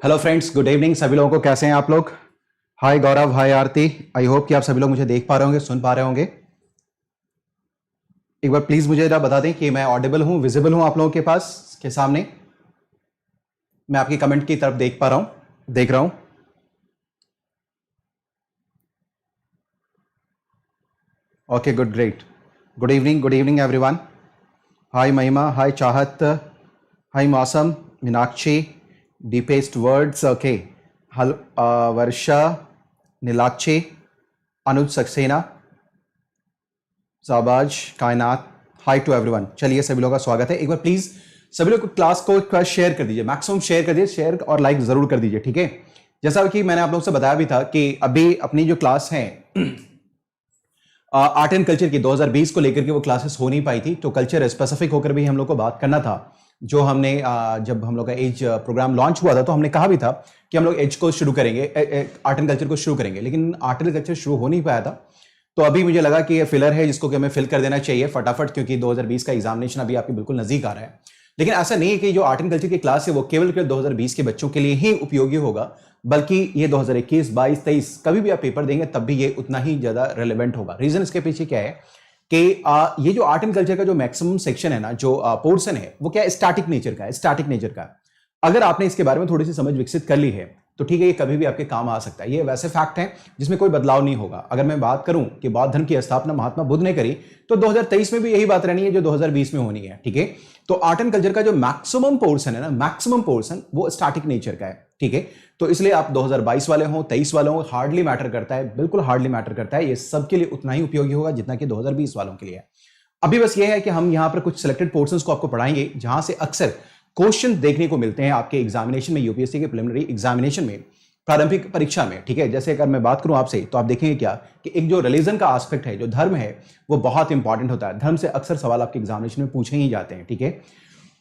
Hello friends, good evening. सभी लोगों को कैसे हैं आप लोग? हाय गौरव, हाय आरती। आई होप कि आप सभी लोग मुझे देख पा रहे होंगे, सुन पा रहे होंगे। एक बार प्लीज मुझे जरा बता दें कि मैं ऑडिबल हूं, विजिबल हूं आप लोगों के पास के सामने। मैं आपकी कमेंट की तरफ देख पा रहा हूं, देख रहा हूं। Okay, good, great. Good evening everyone. Hi Mahima, hi चाहत, हाय मौसम, मीनाक्षी, डीपेस्ट वर्ड्स, ओके। हल वर्षा, नीलाक्षी, अनुज सक्सेना, साबाज, कायनात, हाय टू एवरीवन। चलिए, सभी लोगों का स्वागत है। एक बार प्लीज सभी लोग क्लास को शेयर कर दीजिए, मैक्सिमम शेयर कर दीजिए, शेयर और लाइक जरूर कर दीजिए, ठीक है। जैसा कि मैंने आप लोगों से बताया भी था कि अभी अपनी जो क्लास है आर्ट एंड कल्चर की 2020 को लेकर के वो क्लासेस हो नहीं पाई थी, तो कल्चर स्पेसिफिक होकर भी हम लोग को बात करना था। जो हमने जब हम लोग का एज प्रोग्राम लॉन्च हुआ था तो हमने कहा भी था कि हम लोग एज को शुरू करेंगे, आर्ट एंड कल्चर को शुरू करेंगे, लेकिन आर्ट एंड कल्चर शुरू हो नहीं पाया था। तो अभी मुझे लगा कि ये फिलर है जिसको कि हमें फिल कर देना चाहिए फटाफट, क्योंकि 2020 का एग्जामिनेशन अभी आपके बिल्कुल नजदीक आ रहा है। लेकिन ऐसा नहीं है कि जो आर्ट एंड कल्चर की क्लास है वो केवल 2020 के बच्चों के लिए ही उपयोगी होगा, बल्कि ये 2021, 22, 23 कभी भी आप पेपर देंगे तब भी ये उतना ही ज्यादा रेलेवेंट होगा। रीजन इसके पीछे क्या है कि ये जो आर्ट एंड कल्चर का जो मैक्सिमम सेक्शन है ना, जो पोर्शन है, वो क्या है, स्टैटिक नेचर का है, स्टैटिक नेचर का। अगर आपने इसके बारे में थोड़ी सी समझ विकसित कर ली है तो ठीक है, ये कभी भी आपके काम आ सकता है। ये वैसे फैक्ट है जिसमें कोई बदलाव नहीं होगा। अगर मैं बात करूं कि बौद्ध धर्म की स्थापना महात्मा बुद्ध ने करी, तो 2023 में भी यही बात रहनी है जो 2020 में होनी है, ठीक है। तो आर्ट एंड कल्चर का जो मैक्सिमम पोर्शन है ना, मैक्सिमम पोर्शन वो स्टैटिक नेचर का है, ठीक है। तो इसलिए आप 2022 वाले हो, 23 वाले हो, हार्डली मैटर करता है, बिल्कुल हार्डली मैटर करता है। ये सबके लिए उतना ही उपयोगी होगा जितना कि 2020 वालों के लिए है। अभी बस ये है कि हम यहां पर कुछ सिलेक्टेड पोर्शंस को आपको पढ़ाएंगे जहां से अक्सर क्वेश्चन देखने को मिलते हैं आपके एग्जामिनेशन में, यूपीएससी के प्रिलिमिनरी एग्जामिनेशन में, प्रारंभिक परीक्षा में, ठीक है। जैसे अगर मैं बात करूं आपसे तो आप देखेंगे क्या कि एक जो रिलीजन का एस्पेक्ट है, जो धर्म है, वो बहुत इंपॉर्टेंट होता है। धर्म से अक्सर सवाल आपके एग्जामिनेशन में पूछे ही जाते हैं, ठीक है।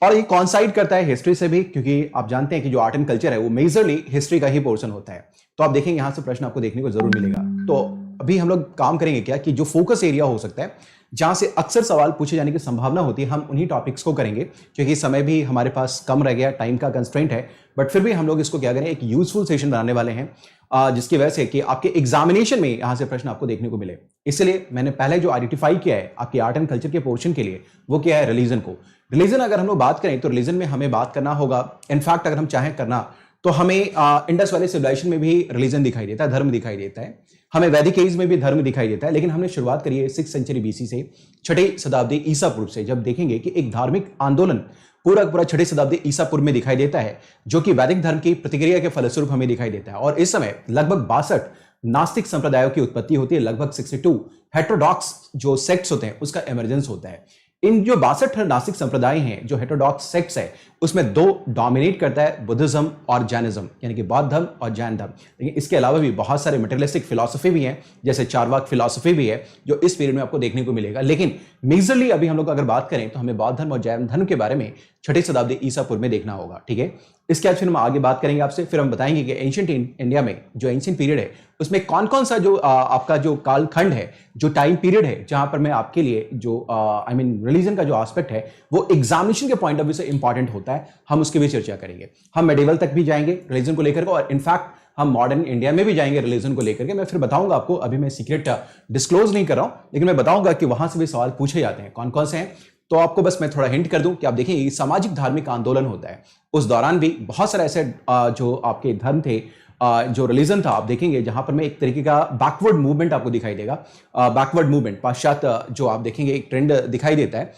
और ये कॉन्साइड करता है हिस्ट्री से भी, क्योंकि आप जानते हैं कि जो आर्ट एंड कल्चर है वो मेजरली हिस्ट्री का ही पोर्शन होता है। तो आप देखेंगे यहां से प्रश्न आपको देखने को जरूर मिलेगा। तो अभी हम लोग काम करेंगे क्या कि जो फोकस एरिया हो सकता है, जहां से अक्सर सवाल पूछे जाने की संभावना होती है, हम उन्हीं टॉपिक्स को करेंगे, क्योंकि समय भी हमारे पास कम रह गया, टाइम का कंस्ट्रेंट है। बट फिर भी हम लोग इसको क्या करें, एक यूजफुल सेशन बनाने वाले हैं, जिसकी वजह से कि आपके एग्जामिनेशन में यहां से प्रश्न आपको देखने को मिले। इसलिए मैंने पहले जो आइडेंटिफाई किया है आपके आर्ट एंड कल्चर के पोर्शन के लिए, वो क्या है, रिलीजन को। रिलीजन अगर हम लोग बात करें तो रिलीजन में हमें बात करना होगा, इनफैक्ट अगर हम चाहें करना तो हमें इंडस वैली सिविलाइजेशन में भी रिलीजन दिखाई देता है, धर्म दिखाई देता है। हमें वैदिक एज में भी धर्म दिखाई देता है। लेकिन हमने शुरुआत करी है 6th सेंचुरी बीसी से, 6ठी शताब्दी ईसा पूर्व से, जब देखेंगे कि एक धार्मिक आंदोलन पूरा पूरा 6ठी शताब्दी ईसा पूर्व में दिखाई देता है, जो कि वैदिक धर्म की प्रतिक्रिया के फलस्वरूप हमें दिखाई देता है। और इस समय लगभग 62 नास्तिक संप्रदायों की उत्पत्ति होती है, लगभग 62 हेटेरोडॉक्स जो सेक्ट्स होते हैं उसका इमरजेंस होता है। इन जो 62 नास्तिक संप्रदाय हैं, जो हेटेरोडॉक्स सेक्ट्स है, उसमें दो डोमिनेट करता है, बुद्धिज्म और जैनिज्म, यानी कि बौद्ध धर्म और जैन धर्म। लेकिन इसके अलावा भी बहुत सारे मटेरियलिस्टिक फिलॉसफी भी हैं, जैसे चारवाक फिलॉसफी भी है, जो इस पीरियड में आपको देखने को मिलेगा। लेकिन मेजरली अभी हम लोग अगर बात करें तो हमें बौद्ध धर्म और जैन धर्म के बारे में 6ठी शताब्दी ईसा पूर्व में देखना होगा, ठीक है। इसके बाद फिर हम आगे बात करेंगे आपसे, फिर हम बताएंगे कि एंशिएंट इंडिया में जो एंशिएंट पीरियड है उसमें कौन कौन सा जो आपका जो कालखंड है, जो टाइम पीरियड है, जहां पर मैं आपके लिए जो रिलीजन का जो एस्पेक्ट है वो एग्जामिनेशन के पॉइंट ऑफ व्यू से इंपॉर्टेंट होता है, हम उसकी भी चर्चा करेंगे। हम मेडिवल तक भी जाएंगे रिलीजन को लेकर के, और इनफैक्ट हम मॉडर्न इंडिया में भी जाएंगे रिलीजन को लेकर के। मैं फिर बताऊंगा आपको, अभी मैं सीक्रेट डिस्क्लोज नहीं कर रहा हूं, लेकिन मैं बताऊंगा कि वहां से भी सवाल पूछे जाते हैं, कौन कौन से हैं। तो आपको बस मैं थोड़ा हिंट कर दूं कि आप देखिए सामाजिक धार्मिक आंदोलन होता है, उस दौरान भी बहुत सारे ऐसे जो आपके धर्म थे, जो रिलीजन था, आप देखेंगे जहां पर मैं एक तरीके का बैकवर्ड मूवमेंट आपको दिखाई देगा, बैकवर्ड मूवमेंट, पाश्चात्य जो आप देखेंगे एक ट्रेंड दिखाई देता है,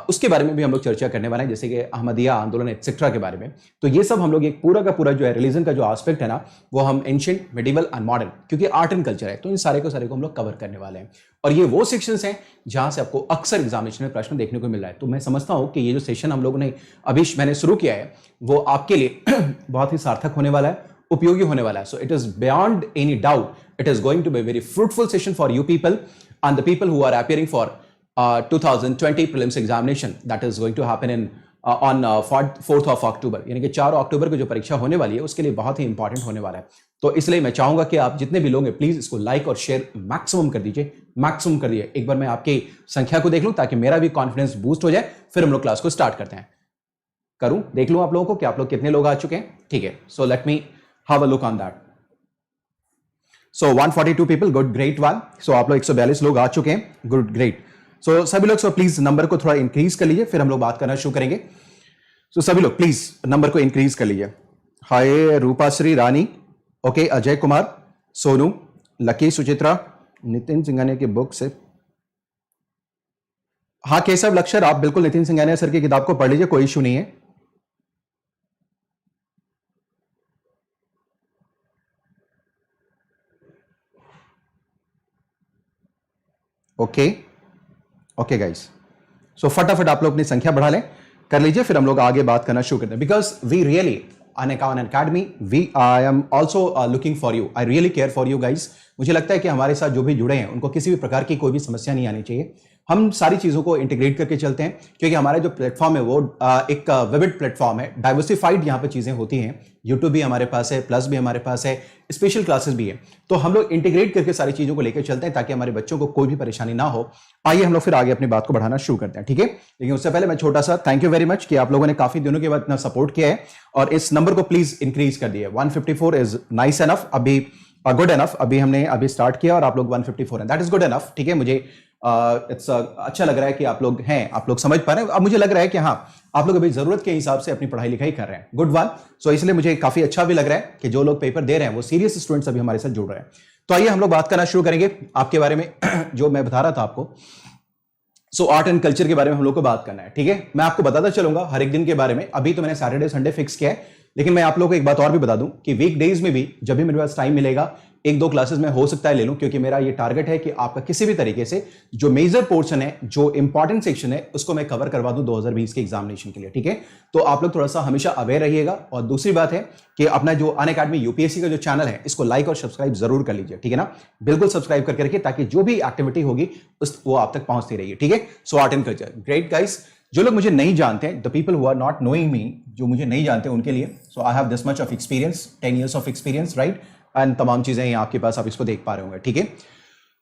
उसके बारे में भी हम लोग चर्चा करने वाले हैं, जैसे कि अहमदिया आंदोलन एक्सेट्रा के बारे में। तो ये सब हम लोग एक पूरा का पूरा जो है रिलीजन का जो एस्पेक्ट है ना, वो हम एंशिएंट, मेडिवल एंड मॉडर्न, क्योंकि आर्ट एंड कल्चर है, तो इन सारे को हम लोग कवर करने वाले हैं। और ये वो सेक्शंस हैं जहां से आपको अक्सर एग्जामिनेशन में प्रश्न देखने को मिल रहा है। तो मैं समझता हूं कि ये जो सेशन हम लोगों ने अभी मैंने शुरू किया है वो आपके लिए बहुत ही सार्थक होने वाला है, उपयोगी होने वाला है। So it is beyond any doubt, it is going to be very fruitful session for you people and the people who are appearing for 2020 prelims examination that is going to happen in on 4th of October, यानी कि 4 अक्टूबर को जो परीक्षा होने वाली है उसके लिए बहुत ही इंपॉर्टेंट होने वाला है। तो इसलिए मैं चाहूंगा कि आप जितने भी लोग हैं प्लीज इसको लाइक और शेयर मैक्सिमम कर दीजिए, मैक्सिमम कर दिए। एक बार मैं आपकी संख्या को देख लूं ताकि मेरा भी कॉन्फिडेंस बूस्ट हो जाए, फिर हम लोग क्लास को स्टार्ट करते हैं। करूं, देख लूं आप लोगों को कि आप लोग कितने लोग आ चुके हैं, ठीक है। So let me have a look on that. So 142 people, good, great one. So आप लोग 142 लोग आ चुके हैं, गुड, ग्रेट। सो सभी लोग प्लीज नंबर को थोड़ा इंक्रीज कर लीजिए, फिर हम लोग बात करना शुरू करेंगे। सो सभी लोग प्लीज नंबर को इंक्रीज कर लीजिए। हाय रूपाश्री रानी, ओके, अजय कुमार, सोनू, लकी, सुचित्रा, नितिन सिंघानिया की बुक से, हाँ केशव लक्षर, आप बिल्कुल नितिन सिंघानिया सर की किताब को पढ़ लीजिए, कोई इशू नहीं है। ओके ओके गाइस, सो फटाफट आप लोग अपनी संख्या बढ़ा लें, कर लीजिए, फिर हम लोग आगे बात करना शुरू करते हैं। Because we really Unacademy, we I am also looking for you, I really care for you guys. मुझे लगता है कि हमारे साथ जो भी जुड़े हैं उनको किसी भी प्रकार की कोई भी समस्या नहीं आनी चाहिए। हम सारी चीजों को इंटीग्रेट करके चलते हैं, क्योंकि हमारा जो प्लेटफॉर्म है वो एक विविड प्लेटफॉर्म है, डाइवर्सिफाइड यहाँ पे चीजें होती हैं। यूट्यूब भी हमारे पास है, प्लस भी हमारे पास है, स्पेशल क्लासेस भी है, तो हम लोग इंटीग्रेट करके सारी चीजों को लेकर चलते हैं ताकि हमारे बच्चों को कोई भी परेशानी ना हो। आइए हम लोग फिर आगे अपनी बात को बढ़ाना शुरू करते हैं, ठीक है। लेकिन उससे पहले मैं छोटा सा थैंक यू वेरी मच कि आप लोगों ने काफी दिनों के बाद इतना सपोर्ट किया है और इस नंबर को प्लीज इंक्रीज कर दिए। 154 इज नाइस एनफ, अभी गुड एनफ, अभी हमने अभी स्टार्ट किया और आप लोग 154 हैं, दैट इज गुड एनफ, ठीक है। मुझे इट्स अच्छा लग रहा है कि आप लोग हैं, आप लोग समझ पा रहे हैं। अब मुझे लग रहा है कि हाँ आप लोग अभी जरूरत के हिसाब से अपनी पढ़ाई लिखाई कर रहे हैं, गुड वन। सो इसलिए मुझे काफी अच्छा भी लग रहा है कि जो लोग पेपर दे रहे हैं वो सीरियस स्टूडेंट्स अभी हमारे साथ जुड़ रहे हैं। तो आइए हम लोग बात करना शुरू करेंगे आपके बारे में जो मैं बता रहा था आपको। सो आर्ट एंड कल्चर के बारे में हम लोग को बात करना है, ठीक है। मैं आपको बताता चलूंगा हर एक दिन के बारे में। अभी तो मैंने सैटरडे संडे फिक्स किया है, लेकिन मैं आप लोगों को एक बात और भी बता दूं कि वीक डेज में भी जब भी मेरे पास टाइम मिलेगा, एक दो क्लासेस में हो सकता है ले लूं, क्योंकि मेरा ये टारगेट है कि आपका किसी भी तरीके से जो मेजर पोर्शन है, जो इंपॉर्टेंट सेक्शन है, उसको मैं कवर करवा दूं 2020 के एग्जामिनेशन के लिए, ठीक है। तो आप लोग थोड़ा सा हमेशा अवेयर रहिएगा। और दूसरी बात है कि अपना जो अनअकैडमी यूपीएससी का जो चैनल है, इसको लाइक और सब्सक्राइब जरूर कर लीजिए, ठीक है ना। बिल्कुल सब्सक्राइब करके रखिए ताकि जो भी एक्टिविटी होगी वो आप तक पहुंचती रहिए, ठीक है। So art and culture, great guys. जो लोग मुझे नहीं जानते हैं, the people who are not knowing me, जो मुझे नहीं जानते उनके लिए, so I have this much of experience, 10 years of experience, right. And तमाम चीजें यहाँ आपके पास, आप इसको देख पा रहे होंगे, ठीक है।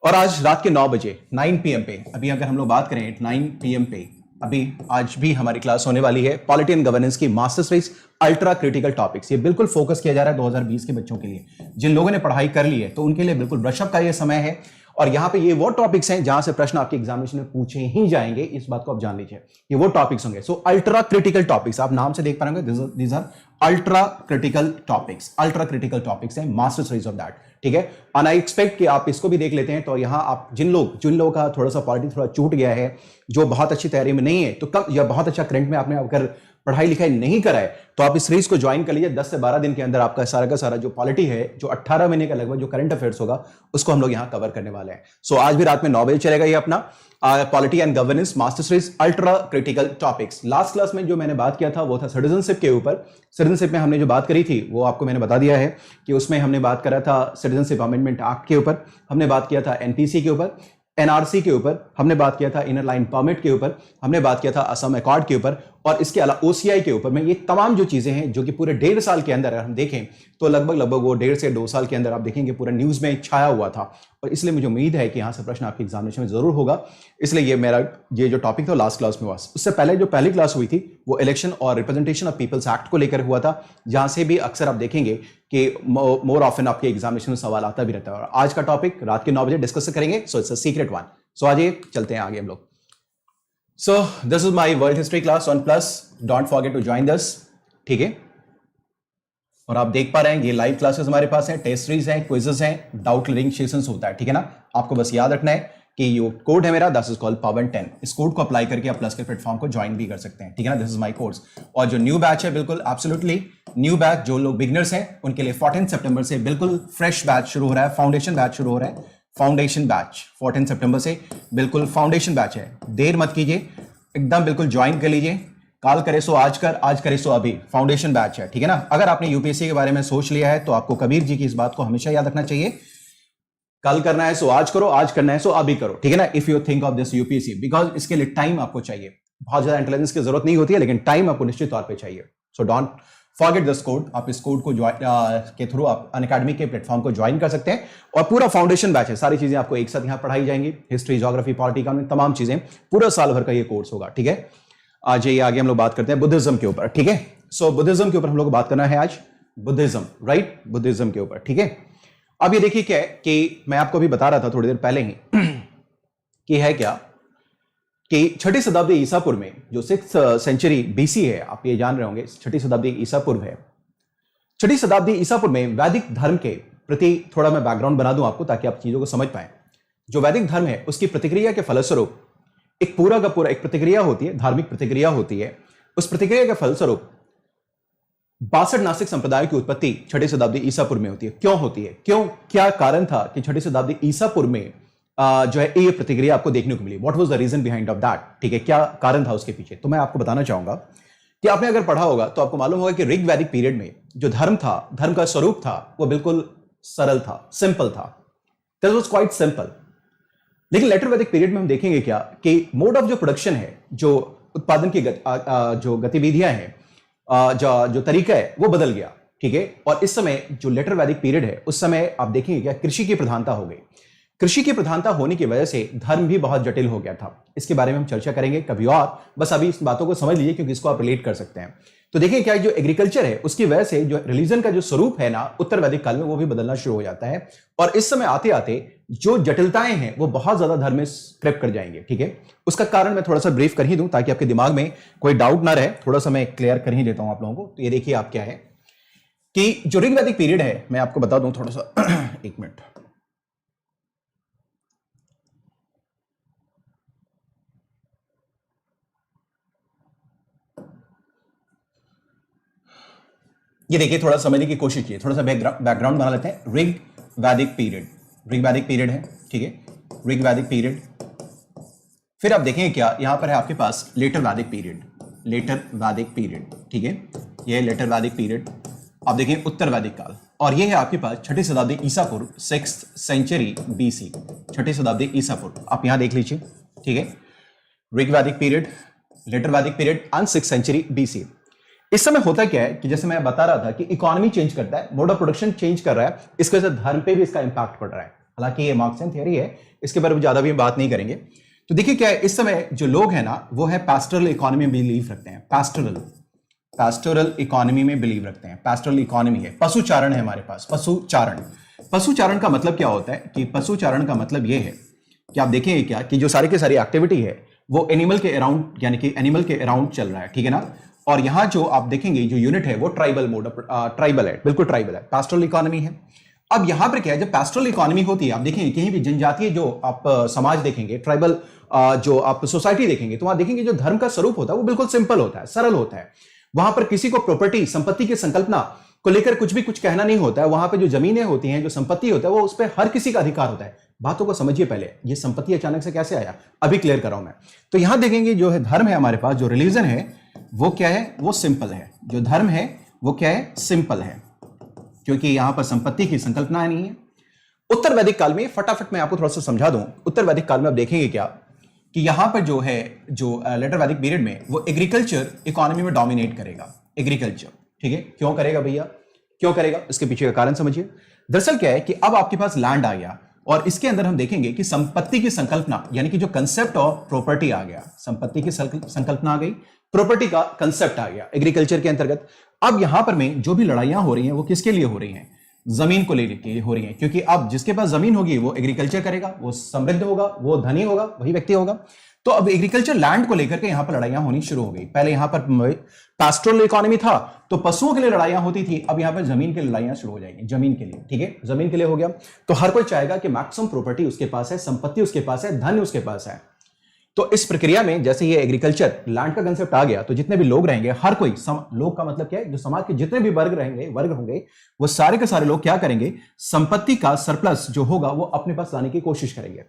और आज रात के 9 बजे 9 PM पे, अभी अगर हम लोग बात करें 9 PM पे, अभी आज भी हमारी क्लास होने वाली है पॉलिटी एंड गवर्नेंस की master series ultra critical topics. ये बिल्कुल फोकस किया जा रहा है 2020 के बच्चों के लिए, जिन लोगों ने पढ़ाई कर ली है तो उनके लिए बिल्कुल ब्रशअप का ये समय है। और यहाँ पे ये वो टॉपिक्स हैं जहां से प्रश्न आपके एग्जामिनेशन में पूछे ही जाएंगे, इस बात को आप जान लीजिए, ये वो टॉपिक्स होंगे। सो अल्ट्रा क्रिटिकल टॉपिक्स, आप नाम से देख पाएंगे, these are ultra critical topics, ultra critical topics हैं, मास्टर सीरीज ऑफ दैट, ठीक है। एंड आई एक्सपेक्ट कि आप इसको भी देख लेते हैं। तो यहाँ आप जिन लोगों का थोड़ा सा पॉलिटी थोड़ा छूट गया है, जो बहुत अच्छी तैयारी में नहीं है, तो कम या बहुत अच्छा करंट में आपने अगर पढ़ाई लिखाई नहीं करा है, तो आप इस सीरीज को ज्वाइन कर लीजिए। 10 से 12 दिन के अंदर आपका सारा का सारा जो पॉलिटी है, जो 18 महीने का लगभग जो करंट अफेयर्स होगा, उसको हम लोग यहाँ कवर करने वाले हैं। सो आज भी रात में 9 बजे चलेगा ये अपना polity and governance master series ultra critical topics. Last class में जो मैंने बात किया था वो था सिटीजनशिप के ऊपर। सिटीजनशिप में हमने जो बात करी थी वो आपको मैंने बता दिया है कि उसमें हमने बात करा था सिटीजनशिप अमेंडमेंट एक्ट के ऊपर, हमने बात किया था एनपीसी के ऊपर, एनआरसी के ऊपर, हमने बात किया था इनर लाइन परमिट के ऊपर, हमने बात किया था असम अकॉर्ड के ऊपर, और इसके अलावा ओसीआई के ऊपर में। ये तमाम जो चीजें हैं जो कि पूरे 1.5 साल के अंदर हम देखें तो लगभग वो 1.5 से 2 साल के अंदर आप देखेंगे पूरा न्यूज में छाया हुआ था। और इसलिए मुझे उम्मीद है कि यहाँ से प्रश्न आपके एग्जामिनेशन में जरूर होगा। इसलिए ये मेरा ये जो टॉपिक था लास्ट क्लास में हुआ। उससे पहले जो पहली क्लास हुई थी वो इलेक्शन और रिप्रेजेंटेशन ऑफ पीपल्स एक्ट को लेकर हुआ था, जहां से भी अक्सर आप देखेंगे कि मोर ऑफन आपके एग्जामिनेशन में सवाल आता भी रहता है। और आज का टॉपिक रात के 9 बजे डिस्कस करेंगे। So it's a secret one. So आज चलते हैं आगे हम लोग। So this is my world history class on Plus. Don't forget to join this, ठीक है। और आप देख पा रहे हैं ये लाइव क्लासेस हमारे पास हैं, टेस्ट सीरीज हैं, क्विजेस हैं, डाउट क्लियरिंग सेशंस होता है, ठीक है ना। आपको बस याद रखना है कि ये कोड है मेरा, दिस इज कॉल्ड पावर 10। इस कोड को अप्लाई करके आप प्लस के प्लेटफॉर्म को ज्वाइन भी कर सकते हैं, ठीक है ना। This is my course. और जो न्यू बैच है, बिल्कुल एब्सोल्युटली न्यू बैच, जो लोग बिगिनर्स हैं उनके लिए 14 सितंबर से बिल्कुल फ्रेश बैच शुरू हो रहा है, फाउंडेशन बैच शुरू हो रहा है। फाउंडेशन बैच 14 सितंबर से बिल्कुल फाउंडेशन बैच है, देर मत कीजिए, एकदम बिल्कुल ज्वाइन कर लीजिए। काल करे सो आज कर, आज करे सो अभी, फाउंडेशन बैच है, ठीक है ना। अगर आपने यूपीएससी के बारे में सोच लिया है तो आपको कबीर जी की इस बात को हमेशा याद रखना चाहिए, कल करना है सो आज करो, आज करना है सो अभी करो, ठीक है ना। If you think of this UPSC, because इसके लिए टाइम आपको चाहिए, बहुत ज्यादा इंटेलिजेंस की जरूरत नहीं होती है, लेकिन टाइम आपको निश्चित तौर पर चाहिए। So don't forget this code. आप इस कोड को के थ्रू आप अनअकैडमी के प्लेटफॉर्म को ज्वाइन कर सकते हैं। और पूरा फाउंडेशन बैच है, सारी चीजें आपको एक साथ यहाँ पढ़ाई जाएंगी, हिस्ट्री, ज्योग्राफी, पॉलिटी, इकोनॉमी, तमाम चीजें, पूरा साल भर का ये कोर्स होगा, ठीक है। आज ये आगे हम लोग बात करते हैं बुद्धिज्म के ऊपर, ठीक है। सो बुद्धिज्म के ऊपर हम लोग बात करना है आज, बुद्धिज्म, राइट, बुद्धिज्म के ऊपर, ठीक है। अब ये देखिए क्या है कि मैं आपको अभी बता रहा था थोड़ी देर पहले ही कि है क्या कि छठी शताब्दी ईसा पूर्व में, जो 6th सेंचुरी बीसी है, आप ये जान रहे होंगे, छठी शताब्दी ईसा पूर्व है। छठी शताब्दी ईसा पूर्व में वैदिक धर्म के प्रति थोड़ा मैं बैकग्राउंड बना दूं आपको ताकि आप चीजों को समझ पाए। जो वैदिक धर्म है उसकी प्रतिक्रिया के फलस्वरूप एक पूरा का पूरा एक प्रतिक्रिया होती है, धार्मिक प्रतिक्रिया होती है। उस प्रतिक्रिया के फलस्वरूप 62 नास्तिक संप्रदायों की उत्पत्ति छठी शताब्दी ईसा पूर्व में होती है। क्यों होती है, क्यों, क्या कारण था कि छठी शताब्दी ईसा पूर्व में जो है ये प्रतिक्रिया आपको देखने को मिली? What was the reason behind of that, ठीक है, क्या कारण था उसके पीछे? तो मैं आपको बताना चाहूंगा कि आपने अगर पढ़ा होगा तो आपको मालूम होगा कि ऋग वैदिक पीरियड में जो धर्म था, धर्म का स्वरूप था, वो बिल्कुल सरल था, सिंपल था, दैट वाज क्वाइट सिंपल। लेकिन लेटर वैदिक पीरियड में हम देखेंगे क्या कि मोड ऑफ जो प्रोडक्शन है, जो उत्पादन की जो गतिविधियां हैं, जो तरीका है वो बदल गया, ठीक है। और इस समय जो लेटर वैदिक पीरियड है उस समय आप देखेंगे क्या कृषि की प्रधानता हो गई। कृषि की प्रधानता होने की वजह से धर्म भी बहुत जटिल हो गया था। इसके बारे में हम चर्चा करेंगे कभी और, बस अभी इस बातों को समझ लीजिए क्योंकि इसको आप रिलेट कर सकते हैं। तो देखिए क्या जो एग्रीकल्चर है उसकी वजह से जो रिलीजन का जो स्वरूप है ना उत्तर वैदिक काल में, वो भी बदलना शुरू हो जाता है। और इस समय आते आते जो जटिलताएं हैं वो बहुत ज्यादा धर्म में क्रेप कर जाएंगे, ठीक है। उसका कारण मैं थोड़ा सा ब्रीफ कर ही दूं ताकि आपके दिमाग में कोई डाउट ना रहे, थोड़ा सा मैं क्लियर कर ही देता हूं आप लोगों को। तो ये देखिए आप क्या है कि जो ऋग वैदिक पीरियड है, मैं आपको बता दूं थोड़ा सा एक मिनट। ये देखिए थोड़ा समझने की कोशिश कीजिए, थोड़ा सा बैकग्राउंड बना लेते हैं। ऋग वैदिक पीरियड, ऋग वैदिक पीरियड है, ठीक है, ऋग वैदिक पीरियड। फिर आप देखेंगे क्या यहां पर है आपके पास letter Vedic period, later Vedic period, ठीक है, ये लेटर वैदिक पीरियड। आप देखें उत्तर वैदिक काल, और ये है आपके पास छठी शताब्दी ईसा पूर्व, 6th सेंचुरी बीसी, छठी शताब्दी ईसा पूर्व, आप यहां देख लीजिए, ठीक है। Rig Vedic period, later Vedic period and 6th century BC. इस समय होता क्या है कि जैसे मैं बता रहा था कि इकोनॉमी चेंज करता है, मोड ऑफ प्रोडक्शन चेंज कर रहा है, इसकी वजह से धर्म पे भी इसका इंपैक्ट पड़ रहा है। हालांकि ये मार्क्सियन थ्योरी है, इसके बारे में ज्यादा भी बात नहीं करेंगे। तो देखिए क्या है, इस समय जो लोग हैं ना वो है पैस्टोरल इकोनॉमी में बिलीव रखते हैं, पैस्टोरल इकोनॉमी में बिलीव रखते हैं। पैस्टोरल इकोनॉमी है, पशुचारण है हमारे पास, पशुचारण। पशुचारण का मतलब क्या होता है कि पशुचारण का मतलब ये है कि आप देखेंगे क्या कि जो सारी की सारी एक्टिविटी है वो एनिमल के अराउंड, यानी कि एनिमल के अराउंड चल रहा है, ठीक है ना। और यहां जो आप देखेंगे जो यूनिट है वो ट्राइबल मोड, ट्राइबल है, बिल्कुल ट्राइबल है, पैस्टोरल इकोनॉमी है। अब यहां पर क्या है, जब पैस्टोरल इकोनॉमी होती है, आप देखेंगे कहीं भी जनजातीय जो आप समाज देखेंगे, ट्राइबल जो आप सोसाइटी देखेंगे, तो वहां देखेंगे जो धर्म का स्वरूप होता है वो बिल्कुल सिंपल होता है, सरल होता है। वहां पर किसी को प्रॉपर्टी, संपत्ति की संकल्पना को लेकर कुछ कहना नहीं होता है। वहां पे जो जमीनें होती हैं, जो संपत्ति होता है, वो उस पर हर किसी का अधिकार होता है। बातों को समझिए पहले, ये संपत्ति अचानक से कैसे आया, अभी क्लियर कर रहा हूं मैं। तो यहां देखेंगे जो है धर्म है हमारे पास, जो रिलीजन है वो क्या है, वो सिंपल है। जो धर्म है वो क्या है, सिंपल है, क्योंकि यहां पर संपत्ति की संकल्पना नहीं है। उत्तर वैदिक काल में, फटाफट मैं आपको थोड़ा सा समझा दूं, उत्तर वैदिक काल में आप देखेंगे क्या कि यहां पर जो है, जो लेटर वैदिक पीरियड में वो एग्रीकल्चर इकोनॉमी में डोमिनेट करेगा, एग्रीकल्चर, ठीक है। क्यों करेगा भैया, क्यों करेगा, इसके पीछे का कारण समझिए। दरअसल क्या है कि अब आपके पास लैंड आ गया और इसके अंदर हम देखेंगे कि संपत्ति की संकल्पना, यानी कि जो कंसेप्ट ऑफ प्रॉपर्टी आ गया, संपत्ति की संकल्पना आ गई, प्रॉपर्टी का कंसेप्ट आ गया एग्रीकल्चर के अंतर्गत। अब यहां पर में जो भी लड़ाइयां हो रही हैं वो किसके लिए हो रही हैं, जमीन को लेकर हो रही हैं, क्योंकि अब जिसके पास जमीन होगी वो एग्रीकल्चर करेगा, वो समृद्ध होगा, वो धनी होगा, वही व्यक्ति होगा। तो अब एग्रीकल्चर लैंड को लेकर के यहां पर लड़ाइयां होनी शुरू हो गई। पहले यहां पर पैस्टोरल इकोनॉमी था तो पशुओं के लिए लड़ाइयां होती थी, अब यहां पर जमीन के लिए लड़ाइयां शुरू हो जाएंगी, जमीन के लिए, ठीक है, जमीन के लिए हो गया। तो हर कोई चाहेगा कि मैक्सिमम प्रॉपर्टी उसके पास है, संपत्ति उसके पास है, धन उसके पास है। तो इस प्रक्रिया में जैसे ये एग्रीकल्चर लैंड का कंसेप्ट आ गया, तो जितने भी लोग रहेंगे, हर कोई लोग का मतलब क्या है, जो समाज के जितने भी वर्ग रहेंगे, वर्ग होंगे, वो सारे के सारे लोग क्या करेंगे, संपत्ति का सरप्लस जो होगा वो अपने पास लाने की कोशिश करेंगे।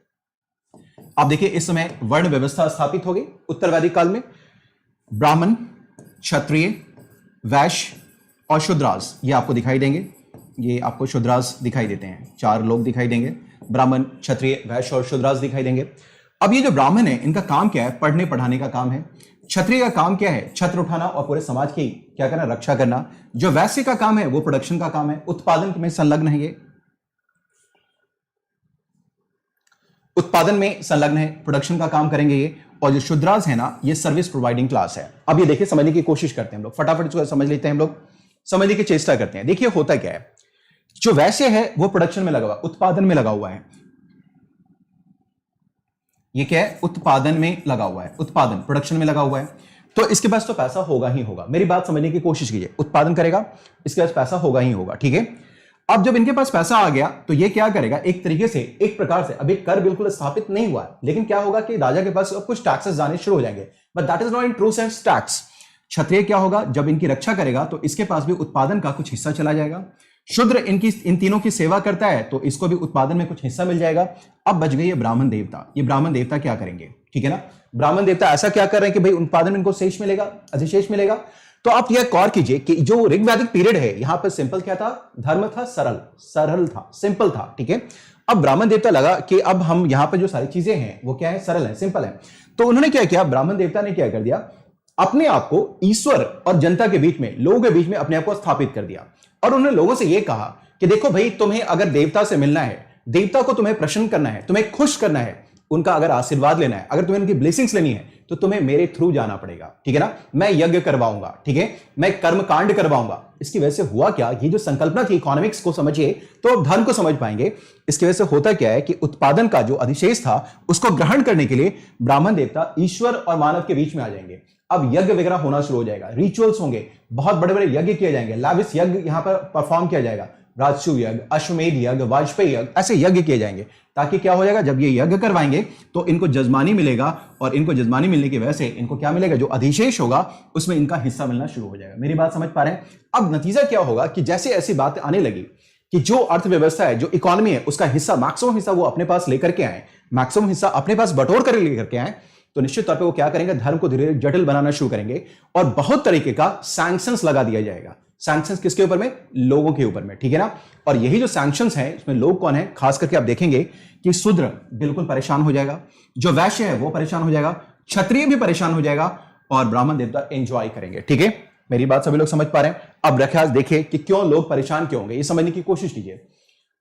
आप देखिए इस समय वर्ण व्यवस्था स्थापित हो गई उत्तर वैदिक काल में। ब्राह्मण, क्षत्रिय, वैश्य और शूद्रास, ये आपको दिखाई देंगे, ये आपको शूद्रास दिखाई देते हैं, 4 लोग दिखाई देंगे, ब्राह्मण, क्षत्रिय, वैश्य और शूद्रास दिखाई देंगे। अब ये जो ब्राह्मण है इनका काम क्या है, पढ़ने पढ़ाने का काम है। क्षत्रिय का काम क्या है, छत्र उठाना और पूरे समाज की क्या करना, रक्षा करना। जो वैश्य का काम है वो प्रोडक्शन का काम है, उत्पादन में संलग्न है ये। उत्पादन में संलग्न है, प्रोडक्शन का काम करेंगे ये। और जो शूद्रास है ना, ये सर्विस प्रोवाइडिंग क्लास है। अब ये देखिए, समझने की कोशिश करते हैं हम लोग, फटाफट इसको समझ लेते हैं हम लोग, समझने की चेष्टा करते हैं। देखिए होता क्या है, जो वैश्य है वो प्रोडक्शन में लगा हुआ, उत्पादन में लगा हुआ है। ये क्या है, उत्पादन में लगा हुआ है, उत्पादन प्रोडक्शन में लगा हुआ है। तो इसके पास तो पैसा होगा ही होगा। मेरी बात समझने की कोशिश कीजिए, उत्पादन करेगा, इसके पास पैसा होगा ही होगा, ठीक है। अब जब इनके पास पैसा आ गया तो ये क्या करेगा, एक तरीके से, एक प्रकार से, अभी कर बिल्कुल स्थापित नहीं हुआ है, लेकिन क्या होगा कि राजा के पास अब कुछ टैक्सेस जाने शुरू हो जाएंगे, but that is not in true sense tax. Kshatriya क्या होगा, जब इनकी रक्षा करेगा तो इसके पास भी उत्पादन का कुछ हिस्सा चला जाएगा। शूद्र इन तीनों की सेवा करता है तो इसको भी उत्पादन में कुछ हिस्सा मिल जाएगा। अब बच गई ये ब्राह्मण देवता। ये ब्राह्मण देवता क्या करेंगे, ठीक है ना, ब्राह्मण देवता ऐसा क्या कर रहे हैं कि भाई उत्पादन में इनको शेष मिलेगा, अधिशेष मिलेगा। तो आप यह गौर कीजिए कि जो ऋग्वैदिक पीरियड है, यहां पर सिंपल क्या था, धर्म था, सरल था, सिंपल था, ठीक है। अब ब्राह्मण देवता लगा कि अब हम यहां पर जो सारी चीजें हैं वो क्या है, सरल है, सिंपल है। तो उन्होंने क्या किया, ब्राह्मण देवता ने क्या कर दिया, अपने आप को ईश्वर और जनता के बीच में, लोगों के बीच में अपने आप को स्थापित कर दिया। और उन्होंने लोगों से यह कहा कि देखो भाई, तुम्हें अगर देवता से मिलना है, देवता को तुम्हें प्रसन्न करना है, तुम्हें खुश करना है, उनका अगर आशीर्वाद लेना है, अगर तुम्हें उनकी ब्लेसिंग्स लेनी है, तो तुम्हें मेरे थ्रू जाना पड़ेगा, ठीक है ना। मैं यज्ञ करवाऊंगा, ठीक है, मैं कर्म कांड करवाऊंगा। इसकी वजह से हुआ क्या, ये जो संकल्पना थी, इकोनॉमिक्स को समझिए तो धर्म को समझ पाएंगे। इसकी वजह से होता क्या है कि उत्पादन का जो अधिशेष था उसको ग्रहण करने के लिए ब्राह्मण देवता ईश्वर और मानव के बीच में आ जाएंगे। अब यज्ञ वगैरह होना शुरू हो जाएगा, रिचुअल्स होंगे, बहुत बड़े बड़े यज्ञ किए जाएंगे, लाविश यज्ञ यहां पर परफॉर्म किया जाएगा, राजसूय यज्ञ, अश्वमेध यज्ञ, वाजपेयी यज्ञ, ऐसे यज्ञ किए जाएंगे। ताकि क्या हो जाएगा, जब ये यज्ञ करवाएंगे तो इनको जजमानी मिलेगा, और इनको जजमानी मिलने की वजह से इनको क्या मिलेगा, जो अधिशेष होगा उसमें इनका हिस्सा मिलना शुरू हो जाएगा। मेरी बात समझ पा रहे हैं। अब नतीजा क्या होगा कि जैसे ऐसी बात आने लगी कि जो अर्थव्यवस्था है, जो इकोनॉमी है, उसका हिस्सा, मैक्सिमम हिस्सा वो अपने पास लेकर के आए, मैक्सिमम हिस्सा अपने पास बटोर कर लेकर के आए, तो निश्चित तौर पे वो क्या करेंगे, धर्म को धीरे धीरे जटिल बनाना शुरू करेंगे और बहुत तरीके का सैंक्शंस लगा दिया जाएगा। सैंक्शंस किसके ऊपर में, लोगों के ऊपर में, ठीक है ना। और यही जो सैंक्शंस हैं, इसमें लोग कौन है, खास करके आप देखेंगे कि शूद्र बिल्कुल परेशान हो जाएगा, जो वैश्य है वो परेशान हो जाएगा, क्षत्रिय भी परेशान हो जाएगा, और ब्राह्मण देवता एंजॉय करेंगे, ठीक है। मेरी बात सभी लोग समझ पा रहे हैं। अब रख्यास देखिए कि क्यों लोग परेशान क्यों होंगे, ये समझने की कोशिश कीजिए।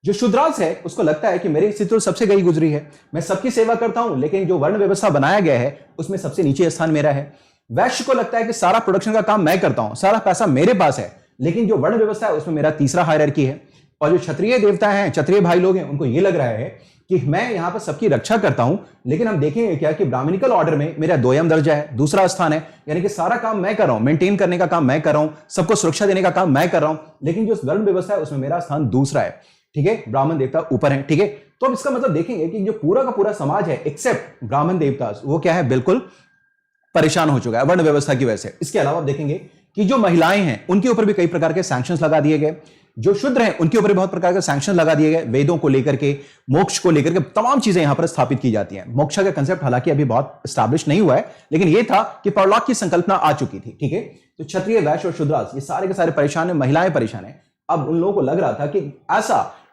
जो शूद्रास है उसको लगता है कि मेरी स्थिति तो सबसे गई गुजरी है, मैं सबकी सेवा करता हूं, लेकिन जो वर्ण व्यवस्था बनाया गया है उसमें सबसे नीचे स्थान मेरा है। वैश्य को लगता है कि सारा प्रोडक्शन का काम मैं करता हूं, सारा पैसा मेरे पास है, लेकिन जो वर्ण व्यवस्था है उसमें मेरा तीसरा हायरार्की है। और जो क्षत्रिय देवता हैं, क्षत्रिय भाई लोग हैं, उनको यह लग रहा है कि मैं यहां पर सबकी रक्षा करता हूं, लेकिन हम देखेंगे क्या कि ब्राह्मणिकल ऑर्डर में मेरा दोयम दर्जा है, दूसरा स्थान है, यानी कि सारा काम मैं कर रहा हूं, मेंटेन करने का काम मैं कर रहा हूं, सबको सुरक्षा देने का काम मैं कर रहा हूं, लेकिन जो वर्ण व्यवस्था है उसमें मेरा स्थान दूसरा है, ठीक है, ब्राह्मण देवता ऊपर है, ठीक है। तो अब इसका मतलब देखेंगे कि जो पूरा का पूरा समाज है एक्सेप्ट ब्राह्मण देवता, वो क्या है, बिल्कुल परेशान हो चुका है वर्ण व्यवस्था की वजह से। इसके अलावा आप देखेंगे कि जो महिलाएं हैं उनके ऊपर भी कई प्रकार के सैंक्शंस लगा दिए गए, जो शूद्र हैं उनके ऊपर भी बहुत प्रकार के सैंक्शन लगा दिए गए, वेदों को लेकर के, मोक्ष को लेकर के तमाम चीजें यहां पर स्थापित की जाती हैं। मोक्ष का कंसेप्ट हालांकि अभी बहुत एस्टैब्लिश नहीं हुआ है, लेकिन यह था कि परलोक की संकल्पना आ चुकी थी, ठीक है। तो क्षत्रिय, वैश्य और शूद्रास ये सारे के सारे परेशान है, महिलाएं परेशान है। अब उन लोगों को लग रहा था कि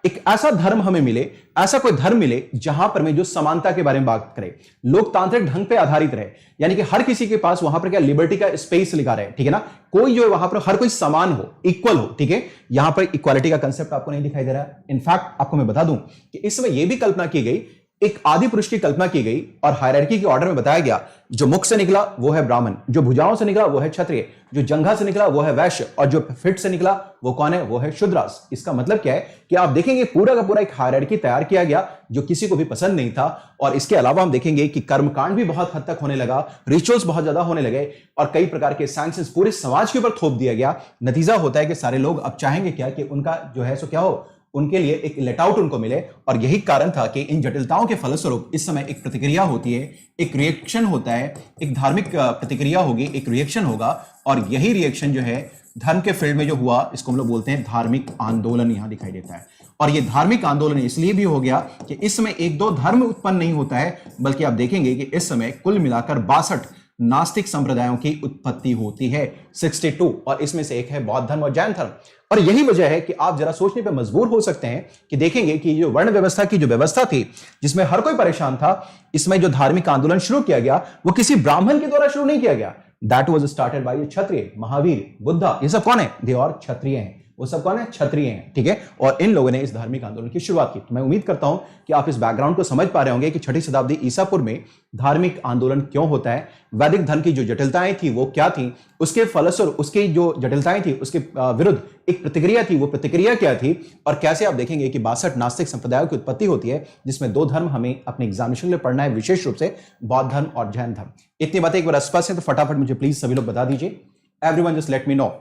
एक ऐसा धर्म हमें मिले, ऐसा कोई धर्म मिले जहां पर में जो समानता के बारे में बात करे, लोकतांत्रिक ढंग पे आधारित रहे, यानी कि हर किसी के पास वहां पर क्या लिबर्टी का स्पेस लिखा रहे, ठीक है ना, कोई जो है वहां पर हर कोई समान हो, इक्वल हो, ठीक है। यहां पर इक्वालिटी का कंसेप्ट आपको नहीं दिखाई दे रहा है। इनफैक्ट आपको मैं बता दूं कि इस समय यह भी कल्पना की गई, एक आदि पुरुष की कल्पना की गई और हायरार्की के ऑर्डर में बताया गया, जो मुख से निकला वो है ब्राह्मण, जो भुजाओं से निकला वो है क्षत्रिय, जो जंघा से निकला वो है वैश्य, और जो फिट से निकला वो कौन है, वो है शूद्रास। इसका मतलब क्या है कि आप देखेंगे पूरा का पूरा एक हायरार्की तैयार किया गया जो किसी को भी पसंद नहीं था। और इसके अलावा हम देखेंगे कि कर्मकांड भी बहुत हद तक होने लगा, रिचुअल्स बहुत ज्यादा होने लगे, और कई प्रकार के सैंक्शंस पूरे समाज के ऊपर थोप दिया गया। नतीजा होता है कि सारे लोग अब चाहेंगे क्या कि उनका जो है सो क्या हो, उनके लिए एक लेट आउट उनको मिले। और यही कारण था कि इन जटिलताओं के फलस्वरूप इस समय एक प्रतिक्रिया होती है, एक रिएक्शन होता है, एक धार्मिक प्रतिक्रिया होगी, एक रिएक्शन होगा। और यही रिएक्शन जो है धर्म के फील्ड में जो हुआ, इसको हम लोग बोलते हैं धार्मिक आंदोलन, यहां दिखाई देता है। और ये धार्मिक आंदोलन इसलिए भी हो गया कि इस समय एक दो धर्म उत्पन्न नहीं होता है, बल्कि आप देखेंगे कि इस समय कुल मिलाकर 62 नास्तिक संप्रदायों की उत्पत्ति होती है, 62, और इसमें से एक है बौद्ध धर्म और जैन धर्म। और यही वजह है कि आप जरा सोचने पर मजबूर हो सकते हैं कि देखेंगे कि जो वर्ण व्यवस्था की जो व्यवस्था थी, जिसमें हर कोई परेशान था, इसमें जो धार्मिक आंदोलन शुरू किया गया वो किसी ब्राह्मण के द्वारा शुरू नहीं किया गया। दैट वाज स्टार्टेड बाय क्षत्रिय, महावीर, बुद्धा, ये सब कौन है, दे और क्षत्रिय हैं। वो सब कौन है? क्षत्रिय हैं, ठीक है। और इन लोगों ने इस धार्मिक आंदोलन की शुरुआत की। तो मैं उम्मीद करता हूं कि आप इस बैकग्राउंड को समझ पा रहे होंगे कि 6ठी शताब्दी ईसा पूर्व में धार्मिक आंदोलन क्यों होता है, वैदिक धर्म की जो जटिलताएं थी वो क्या थी, उसके फलस्वरूप उसकी जो जटिलताएं थी उसके विरुद्ध एक प्रतिक्रिया थी, वो प्रतिक्रिया क्या थी, और कैसे आप देखेंगे कि 62 नास्तिक संप्रदायों की उत्पत्ति होती है, जिसमें 2 धर्म हमें अपने एग्जामिनेशन में पढ़ना है, विशेष रूप से बौद्ध धर्म और जैन धर्म। इतनी बातें एक बार स्पष्ट है तो फटाफट मुझे प्लीज सभी लोग बता दीजिए। Everyone just let me no.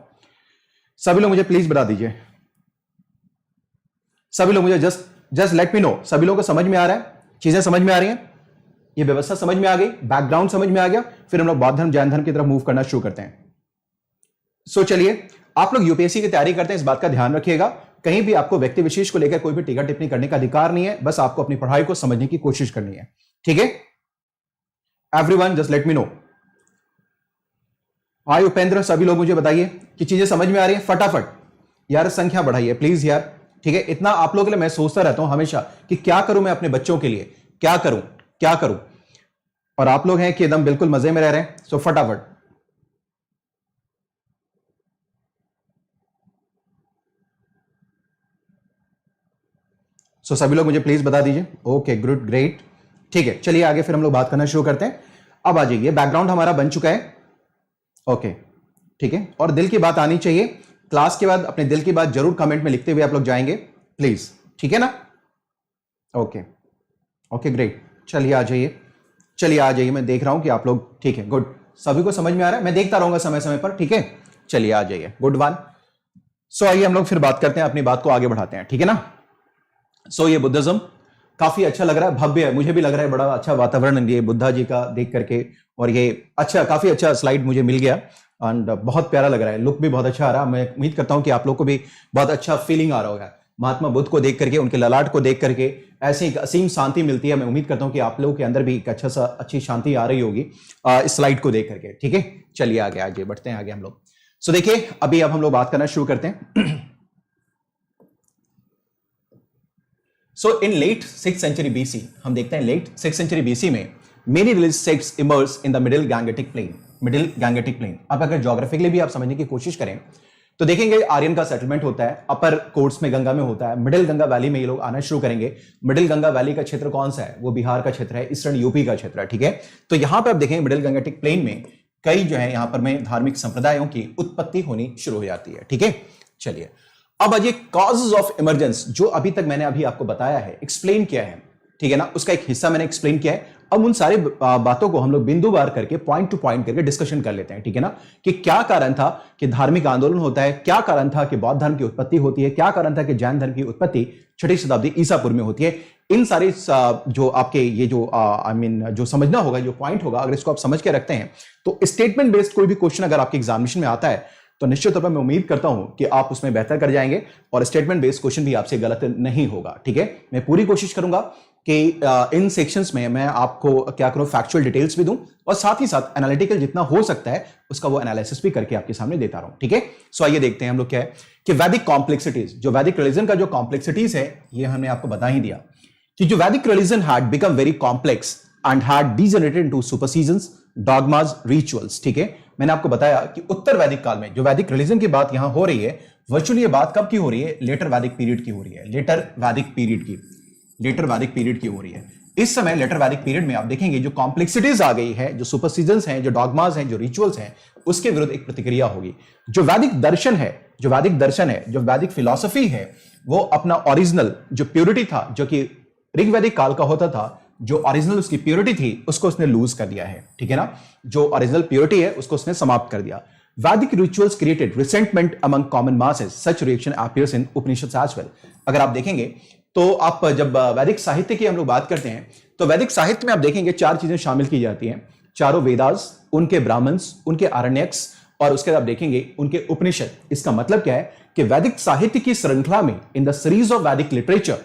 सभी लोग मुझे प्लीज बता दीजिए, सभी लोग मुझे जस्ट लेट मी नो। सभी लोगों को समझ में आ रहा है, चीजें समझ में आ रही हैं, ये व्यवस्था समझ में आ गई, बैकग्राउंड समझ में आ गया, फिर हम लोग बौद्ध धर्म जैन धर्म की तरफ मूव करना शुरू करते हैं। सो चलिए, आप लोग यूपीएससी की तैयारी करते हैं, इस बात का ध्यान रखिएगा, कहीं भी आपको व्यक्ति विशेष को लेकर कोई भी टीका टिप्पणी करने का अधिकार नहीं है, बस आपको अपनी पढ़ाई को समझने की कोशिश करनी है, ठीक है। Everyone just let me know. Hi Upendra, सभी लोग मुझे बताइए कि चीजें समझ में आ रही है, फटाफट यार संख्या बढ़ाइए प्लीज यार, ठीक है। इतना आप लोगों के लिए मैं सोचता रहता हूं हमेशा कि क्या करूं मैं अपने बच्चों के लिए, क्या करूं, और आप लोग हैं कि एकदम बिल्कुल मजे में रह रहे हैं। सो फटाफट सभी लोग मुझे प्लीज बता दीजिए। ओके गुड, ग्रेट, ठीक है। चलिए आगे फिर हम लोग बात करना शुरू करते हैं। अब आ जाइए, बैकग्राउंड हमारा बन चुका है, ओके, ठीक है। और दिल की बात आनी चाहिए, क्लास के बाद अपने दिल की बात जरूर कमेंट में लिखते हुए आप लोग जाएंगे प्लीज, ठीक है ना। ओके ग्रेट, चलिए आ जाइए, मैं देख रहा हूं कि आप लोग ठीक है, गुड, सभी को समझ में आ रहा है, मैं देखता रहूंगा समय समय पर, ठीक है। चलिए आ जाइए, गुड वन। सो आइए हम लोग फिर बात करते हैं, अपनी बात को आगे बढ़ाते हैं, ठीक है ना। सो ये बुद्धिज्म काफी अच्छा लग रहा है, भव्य है, मुझे भी लग रहा है, बड़ा अच्छा वातावरण ये बुद्धा जी का देख करके, और ये अच्छा, काफी अच्छा स्लाइड मुझे मिल गया, एंड बहुत प्यारा लग रहा है, लुक भी बहुत अच्छा आ रहा है। मैं उम्मीद करता हूं कि आप लोग को भी बहुत अच्छा फीलिंग आ रहा होगा महात्मा बुद्ध को देख करके, उनके ललाट को देख करके ऐसी एक असीम शांति मिलती है। मैं उम्मीद करता हूं कि आप लोगों के अंदर भी एक अच्छी शांति आ रही होगी इस स्लाइड को देख करके, ठीक है। चलिए आगे बढ़ते हैं, आगे हम लोग। सो देखिए, अब हम लोग बात करना शुरू करते हैं। So in late 6th century BC, हम देखते हैं लेट 6th century BC में many religious sects emerge in the middle Gangetic plain. अब अगर ज्योग्राफिकली भी आप समझने की कोशिश करें तो देखेंगे आर्यन का सेटलमेंट होता है अपर कोर्स में, गंगा में होता है, मिडिल गंगा वैली में ये लोग आना शुरू करेंगे। मिडिल गंगा वैली का क्षेत्र कौन सा है? वो बिहार का क्षेत्र है, ईस्टर्न यूपी का क्षेत्र है, ठीक है। तो यहां पर आप देखेंगे मिडिल गंगेटिक प्लेन में कई जो है यहां पर में धार्मिक संप्रदायों की उत्पत्ति होनी शुरू हो जाती है, ठीक है। चलिए अब आज ये कॉजेज ऑफ इमरजेंस जो अभी तक मैंने आपको बताया है, एक्सप्लेन किया है, ठीक है ना, उसका एक हिस्सा मैंने एक्सप्लेन किया है। अब उन सारे बातों को हम लोग बिंदुवार करके पॉइंट टू पॉइंट करके डिस्कशन कर लेते हैं, ठीक है ना, कि क्या कारण था कि धार्मिक आंदोलन होता है, क्या कारण था कि बौद्ध धर्म की उत्पत्ति होती है, क्या कारण था कि जैन धर्म की उत्पत्ति 6ठी शताब्दी ईसा पूर्व में होती है। इन सारे जो आपके ये जो जो समझना होगा, जो पॉइंट होगा, अगर इसको आप समझ के रखते हैं तो स्टेटमेंट बेस्ड कोई भी क्वेश्चन अगर आपके एग्जामिनेशन में आता है तो निश्चित तौर पर मैं उम्मीद करता हूं कि आप उसमें बेहतर कर जाएंगे और स्टेटमेंट बेस्ड क्वेश्चन भी आपसे गलत नहीं होगा, ठीक है। मैं पूरी कोशिश करूंगा कि इन सेक्शंस में मैं आपको क्या करूं, फैक्चुअल डिटेल्स भी दूं और साथ ही साथ एनालिटिकल जितना हो सकता है उसका वो एनालिसिस भी करके आपके सामने देता रहूं, ठीक है। सो आइए देखते हैं हम लोग क्या है कि वैदिक कॉम्प्लेक्सिटीज, जो वैदिक रिलीजन का जो कॉम्प्लेक्सिटीज है ये हमने आपको बता ही दिया कि जो वैदिक religion had become very complex and had degenerated into superstitions, dogmas, rituals, ठीक है। मैंने आपको बताया कि उत्तर वैदिक काल में जो वैदिक रिलीजन की बात यहां हो रही है, वर्चुअली ये बात कब की हो रही है? लेटर वैदिक पीरियड की हो रही है, लेटर वैदिक पीरियड की हो रही है। इस समय लेटर वैदिक पीरियड में आप देखेंगे जो कॉम्प्लेक्सिटीज आ गई है, जो सुपरस्टिशंस हैं, जो डॉगमास हैं, जो रिचुअल्स हैं, उसके विरुद्ध एक प्रतिक्रिया होगी। जो वैदिक दर्शन है, जो वैदिक फिलॉसफी है, वो अपना ओरिजिनल जो प्योरिटी था, जो कि ऋग्वैदिक काल का होता था, जो ओरिजिनल उसकी प्योरिटी थी उसको उसने लूज कर दिया है, ठीक है ना। जो ओरिजिनल प्योरिटी है उसको उसने समाप्त कर दिया। Vedic rituals created resentment among common masses, such reaction appears in Upanishads as well. अगर आप देखेंगे तो आप जब वैदिक साहित्य की हम लोग बात करते हैं तो वैदिक साहित्य में आप देखेंगे 4 चीजें शामिल की जाती हैं, चारों वेदास, उनके ब्राह्मण्स, उनके आरण्यक्स और उसके बाद आप देखेंगे उनके उपनिषद। इसका मतलब क्या है कि वैदिक साहित्य की श्रृंखला में, इन द सीरीज ऑफ वैदिक लिटरेचर,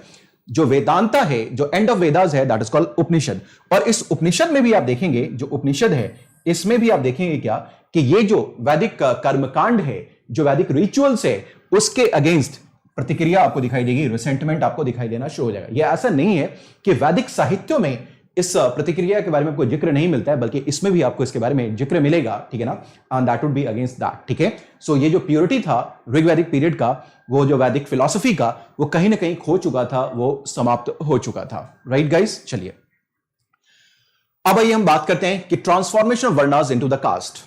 जो वेदांता है, जो एंड ऑफ वेदास है, दैट इज कॉल्ड उपनिषद। और इस उपनिषद में भी आप देखेंगे, जो उपनिषद है इसमें भी आप देखेंगे क्या कि ये जो वैदिक कर्मकांड है, जो वैदिक रिचुअल्स है, उसके अगेंस्ट प्रतिक्रिया आपको दिखाई देगी, रिसेंटमेंट आपको दिखाई देना शुरू हो जाएगा। ये ऐसा नहीं है कि वैदिक साहित्यों में इस प्रतिक्रिया के बारे में आपको जिक्र नहीं मिलता है, बल्कि इसमें भी आपको इसके बारे में जिक्र मिलेगा, ठीक है ना, and that would be against that, ठीक है। सो ये जो प्योरिटी था ऋग्वैदिक पीरियड का, वो जो वैदिक फिलॉसफी का, वो कहीं ना कहीं खो चुका था, वो समाप्त हो चुका था, राइट गाइस। चलिए अब आइए हम बात करते हैं कि transformation of varnas into the caste.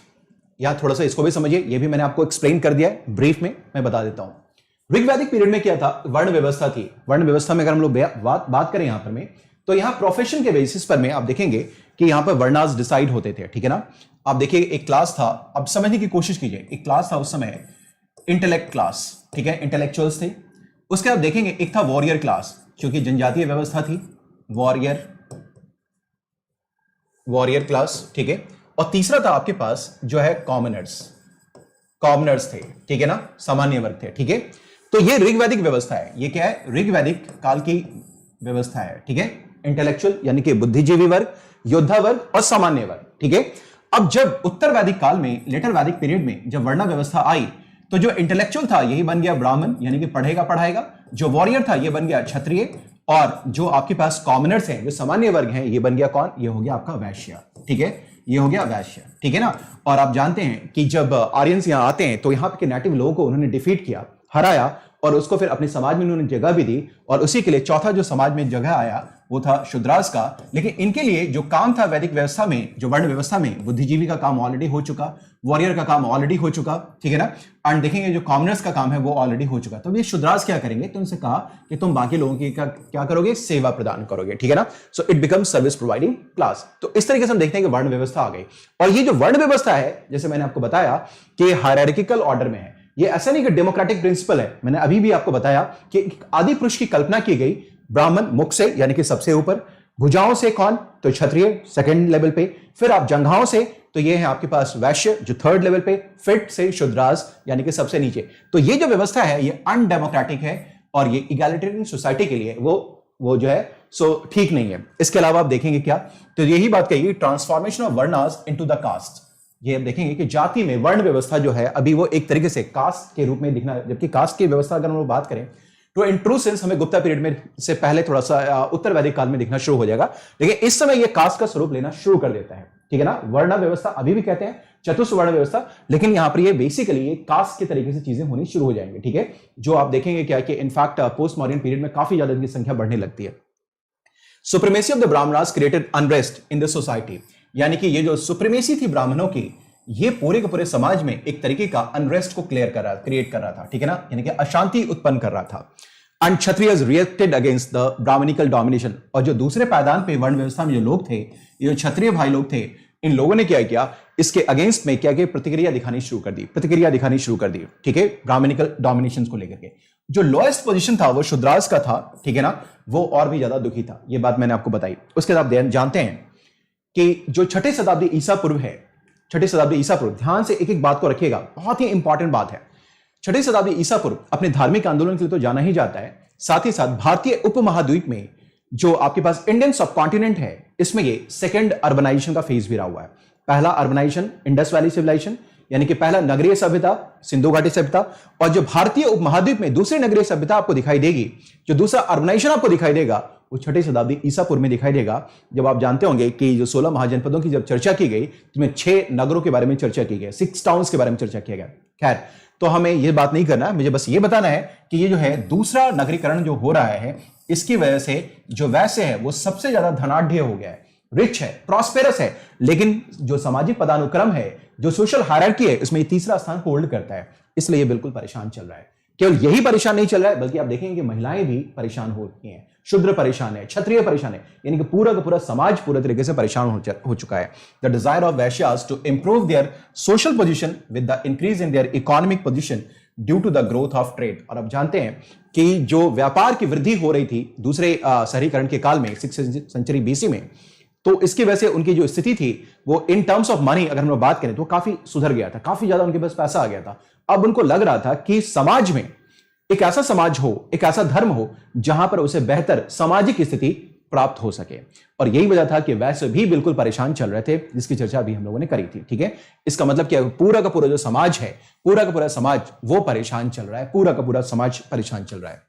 यहां थोड़ा सा इसको भी समझिए, ये भी मैंने आपको एक्सप्लेन कर दिया है ब्रीफ में, मैं बता देता हूं। ऋग्वैदिक पीरियड में क्या था, वर्ण व्यवस्था थी। वर्ण व्यवस्था में अगर हम लोग बात करें यहां पर में, तो यहां प्रोफेशन के बेसिस पर में आप देखेंगे कि यहां पर वर्णास डिसाइड होते थे, ठीक है ना। आप देखिए एक क्लास था, अब समझने की कोशिश कीजिए, एक क्लास था उस समय इंटेलेक्ट क्लास, ठीक है, इंटेलेक्चुअल्स थे। उसके आप देखेंगे एक था वॉरियर क्लास, क्योंकि जनजातीय व्यवस्था थी, वॉरियर क्लास, ठीक है। और तीसरा था आपके पास जो है कॉमनर्स थे, ठीक है ना, सामान्य वर्ग थे, ठीक है। तो ये ऋग्वैदिक व्यवस्था है, ये क्या है, ऋग्वैदिक काल की व्यवस्था है, ठीक है। इंटेलेक्चुअल यानी कि बुद्धिजीवी वर्ग, योद्धा वर्ग और सामान्य वर्ग, ठीक है। अब जब उत्तर वैदिक काल में, लेटर वैदिक पीरियड में जब वर्ण व्यवस्था आई, तो जो इंटेलेक्चुअल था यही बन गया ब्राह्मण, यानी कि पढ़ेगा, जो वॉरियर था ये बन गया क्षत्रिय, और जो आपके पास कॉमनर्स हैं, जो सामान्य वर्ग हैं, ये बन गया कौन, ये हो गया आपका वैश्य, ठीक है, ये हो गया वैश्य, ठीक है ना। और आप जानते हैं कि जब आर्यंस यहां आते हैं तो यहां के नेटिव लोगों को उन्होंने डिफीट किया, हराया, और उसको फिर अपने समाज में उन्होंने जगह भी दी, और उसी के लिए चौथा जो समाज में जगह आया वो था शूद्रास का। लेकिन इनके लिए जो काम था वैदिक व्यवस्था में, जो वर्ण व्यवस्था में, बुद्धिजीवी का काम ऑलरेडी हो चुका, वॉरियर का काम ऑलरेडी हो चुका, ठीक है ना, एंड देखेंगे जो कॉमनर्स का काम है वो ऑलरेडी हो चुका। तो ये शूद्रास क्या करेंगे, तो उनसे कहा कि तुम बाकी लोगों की क्या करोगे, सेवा प्रदान करोगे, ठीक है ना। So it become service providing class. तो इस तरीके से हम देखते हैं कि वर्ण व्यवस्था आ गई। और ये जो वर्ण व्यवस्था है, जैसे मैंने आपको बताया कि हायरार्किकल ऑर्डर में है, ये ऐसा नहीं कि डेमोक्रेटिक प्रिंसिपल है। मैंने अभी भी आपको बताया कि आदि पुरुष की कल्पना की गई, ब्राह्मण मुख से यानी कि सबसे ऊपर, भुजाओं से कौन, तो क्षत्रिय सेकंड लेवल पे, फिर आप जंघाओं से तो ये है आपके पास वैश्य जो थर्ड लेवल पे, फिट से शूद्रास यानी कि सबसे नीचे। तो ये जो व्यवस्था है ये अनडेमोक्रेटिक है, और ये इगैलिटेरियन सोसाइटी के लिए वो जो है सो ठीक नहीं है। इसके अलावा आप देखेंगे क्या, तो यही बात कही, transformation of varnas into the caste. ये आप देखेंगे कि जाति में वर्ण व्यवस्था जो है अभी वो एक तरीके से कास्ट के रूप में दिखना, जबकि कास्ट की व्यवस्था अगर हम लोग बात करें तो इन ट्रू सेंस हमें गुप्ता पीरियड में से पहले थोड़ा सा उत्तर वैदिक काल में दिखना शुरू हो जाएगा, लेकिन इस समय ये कास्ट का स्वरूप लेना शुरू कर देता है, ठीक है ना। वर्ण व्यवस्था अभी भी कहते हैं चतुर्थ वर्ण व्यवस्था, लेकिन यहां पर ये बेसिकली ये कास्ट के तरीके से चीजें होनी शुरू हो जाएंगी, ठीक है। जो आप देखेंगे क्या कि इनफैक्ट पोस्ट मॉडर्न पीरियड में काफी ज्यादा इनकी संख्या बढ़ने लगती है। Supremacy of the Brahmanas created unrest in the society, यानी कि ये जो सुप्रीमेसी थी ब्राह्मणों की, ये पूरे के पूरे समाज में एक तरीके का अनरेस्ट को क्रिएट कर रहा था, ठीक है ना, यानी कि अशांति उत्पन्न कर रहा था। And Kshatriyas reacted against the Brahmanical domination, और जो दूसरे पायदान पे वर्ण व्यवस्था में जो लोग थे, ये जो क्षत्रिय भाई लोग थे, इन लोगों ने क्या किया, इसके अगेंस्ट में क्या प्रतिक्रिया दिखानी शुरू कर दी, ठीक है, ब्राह्मणिकल डोमिनेशन को लेकर के। जो लोएस्ट पोजीशन था वो शूद्रास का था, ठीक है ना, वो और भी ज्यादा दुखी था, ये बात मैंने आपको बताई। उसके बाद आप जानते हैं कि जो छठी शताब्दी ईसा पूर्व है, छठी शताब्दी ईसा पूर्व, ध्यान से एक एक बात को रखिएगा, बहुत ही इंपॉर्टेंट बात है। छठी शताब्दी ईसा पूर्व अपने धार्मिक आंदोलन के लिए तो जाना ही जाता है, साथ ही साथ भारतीय उपमहाद्वीप में जो आपके पास इंडियन सब कॉन्टिनेंट है, इसमें ये सेकंड अर्बनाइजेशन का फेज भी रहा हुआ है। पहला अर्बनाइजेशन इंडस वैली सिविलाइजेशन, यानी कि पहला नगरीय सभ्यता, सिंधु घाटी सभ्यता, और जो भारतीय उपमहाद्वीप में दूसरी नगरीय सभ्यता आपको दिखाई देगी, जो दूसरा अर्बनाइजेशन आपको दिखाई देगा, वो छठी शताब्दी ईसा पूर्व में दिखाई देगा। जब आप जानते होंगे कि जो 16 महाजनपदों की जब चर्चा की गई, तो 6 नगरों के बारे में चर्चा की गई, 6 टाउन्स के बारे में चर्चा किया गया। खैर, तो हमें ये बात नहीं करना, मुझे बस ये बताना है कि ये जो है दूसरा नगरीकरण जो हो रहा है, इसकी वजह से जो वैश्य है वो सबसे ज्यादा धनाढ़ हो गया है, रिच है, प्रॉस्पेरस है, लेकिन जो सामाजिक पदानुक्रम है, जो सोशल हायरार्की है, इसमें तीसरा स्थान होल्ड करता है, इसलिए ये बिल्कुल परेशान चल रहा है। केवल यही परेशान नहीं चल रहा है, बल्कि आप देखेंगे कि महिलाएं भी परेशान होती हैं, शूद्र परेशान है, क्षत्रिय परेशान है, यानी कि पूरा का पूरा समाज पूरे तरीके से परेशान हो चुका है। The desire of Vaishyas to improve their social position with the increase in their economic position due to the growth of trade. और अब जानते हैं कि जो व्यापार की वृद्धि हो रही थी दूसरे शहरीकरण के काल में 6th सेंचुरी बीसी में, तो इसकी वजह से उनकी जो स्थिति थी वो इन टर्म्स ऑफ मनी अगर हम लोग बात करें तो काफी सुधर गया था, काफी ज्यादा उनके पास पैसा आ गया था। अब उनको लग रहा था कि समाज में एक ऐसा समाज हो, एक ऐसा धर्म हो जहां पर उसे बेहतर सामाजिक स्थिति प्राप्त हो सके, और यही वजह था कि वैसे भी बिल्कुल परेशान चल रहे थे, जिसकी चर्चा भी हम लोगों ने करी थी। ठीक है, इसका मतलब क्या, पूरा का पूरा जो समाज है, पूरा का पूरा समाज वो परेशान चल रहा है, पूरा का पूरा समाज परेशान चल रहा है।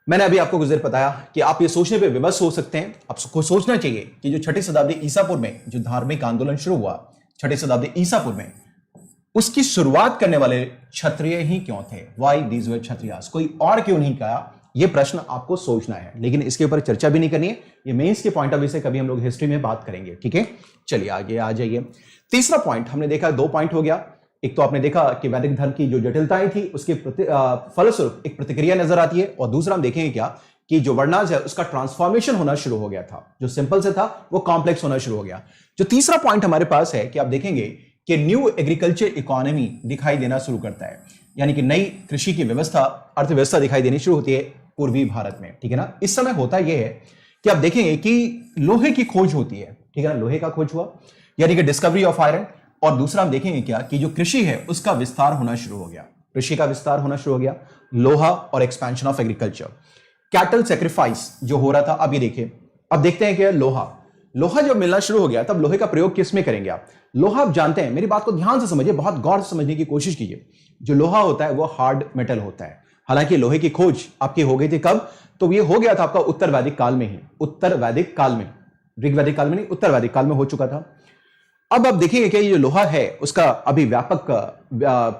मैंने अभी आपको कुछ देर बताया कि आप ये सोचने पे विवश हो सकते हैं, आपको सोचना चाहिए कि जो 6ठी शताब्दी ईसापुर में जो धार्मिक आंदोलन शुरू हुआ 6ठी शताब्दी ईसापुर में, उसकी शुरुआत करने वाले क्षत्रिय ही क्यों थे? वाई दीज वर क्षत्रियास, कोई और क्यों नहीं कहा? ये प्रश्न आपको सोचना है, लेकिन इसके ऊपर चर्चा भी नहीं करनी है। ये मेंस के पॉइंट ऑफ व्यू से कभी हम लोग हिस्ट्री में बात करेंगे, ठीक है। चलिए आगे आ जाइए। तीसरा पॉइंट हमने देखा, 2 पॉइंट हो गया। एक तो आपने देखा कि वैदिक धर्म की जो जटिलताएं थी उसके फलस्वरूप एक प्रतिक्रिया नजर आती है, और दूसरा हम देखेंगे क्या कि जो वर्णाज है उसका ट्रांसफॉर्मेशन होना शुरू हो गया था, जो सिंपल से था वो कॉम्प्लेक्स होना शुरू हो गया। जो तीसरा पॉइंट हमारे पास है कि आप देखेंगे कि न्यू एग्रीकल्चर इकोनॉमी दिखाई देना शुरू करता है, यानी कि नई कृषि की व्यवस्था, अर्थव्यवस्था दिखाई देनी शुरू होती है पूर्वी भारत में, ठीक है ना। इस समय होता यह है कि आप देखेंगे कि लोहे की खोज होती है, ठीक है ना, लोहे का खोज हुआ, यानी कि डिस्कवरी ऑफ आयरन। और दूसरा हम देखेंगे क्या कि जो कृषि है उसका विस्तार होना शुरू हो गया, कृषि का विस्तार होना शुरू हो गया, लोहा और expansion of agriculture. Cattle sacrifice जो हो रहा था, अब ये देखिए, अब देखते हैं कि लोहा जब मिलना शुरू हो गया तब लोहे का प्रयोग किस में करेंगे आप? लोहा आप जानते हैं, मेरी बात को ध्यान से समझिए, बहुत गौर से समझने की कोशिश कीजिए। जो लोहा होता है वो हार्ड मेटल होता है। हालांकि लोहे की खोज आपकी हो गई थी कब? तो ये हो गया था आपका उत्तर वैदिक काल में ही, उत्तर वैदिक काल में, ऋग वैदिक काल में नहीं, उत्तर वैदिक काल में हो चुका था। अब आप देखेंगे कि ये जो लोहा है उसका अभी व्यापक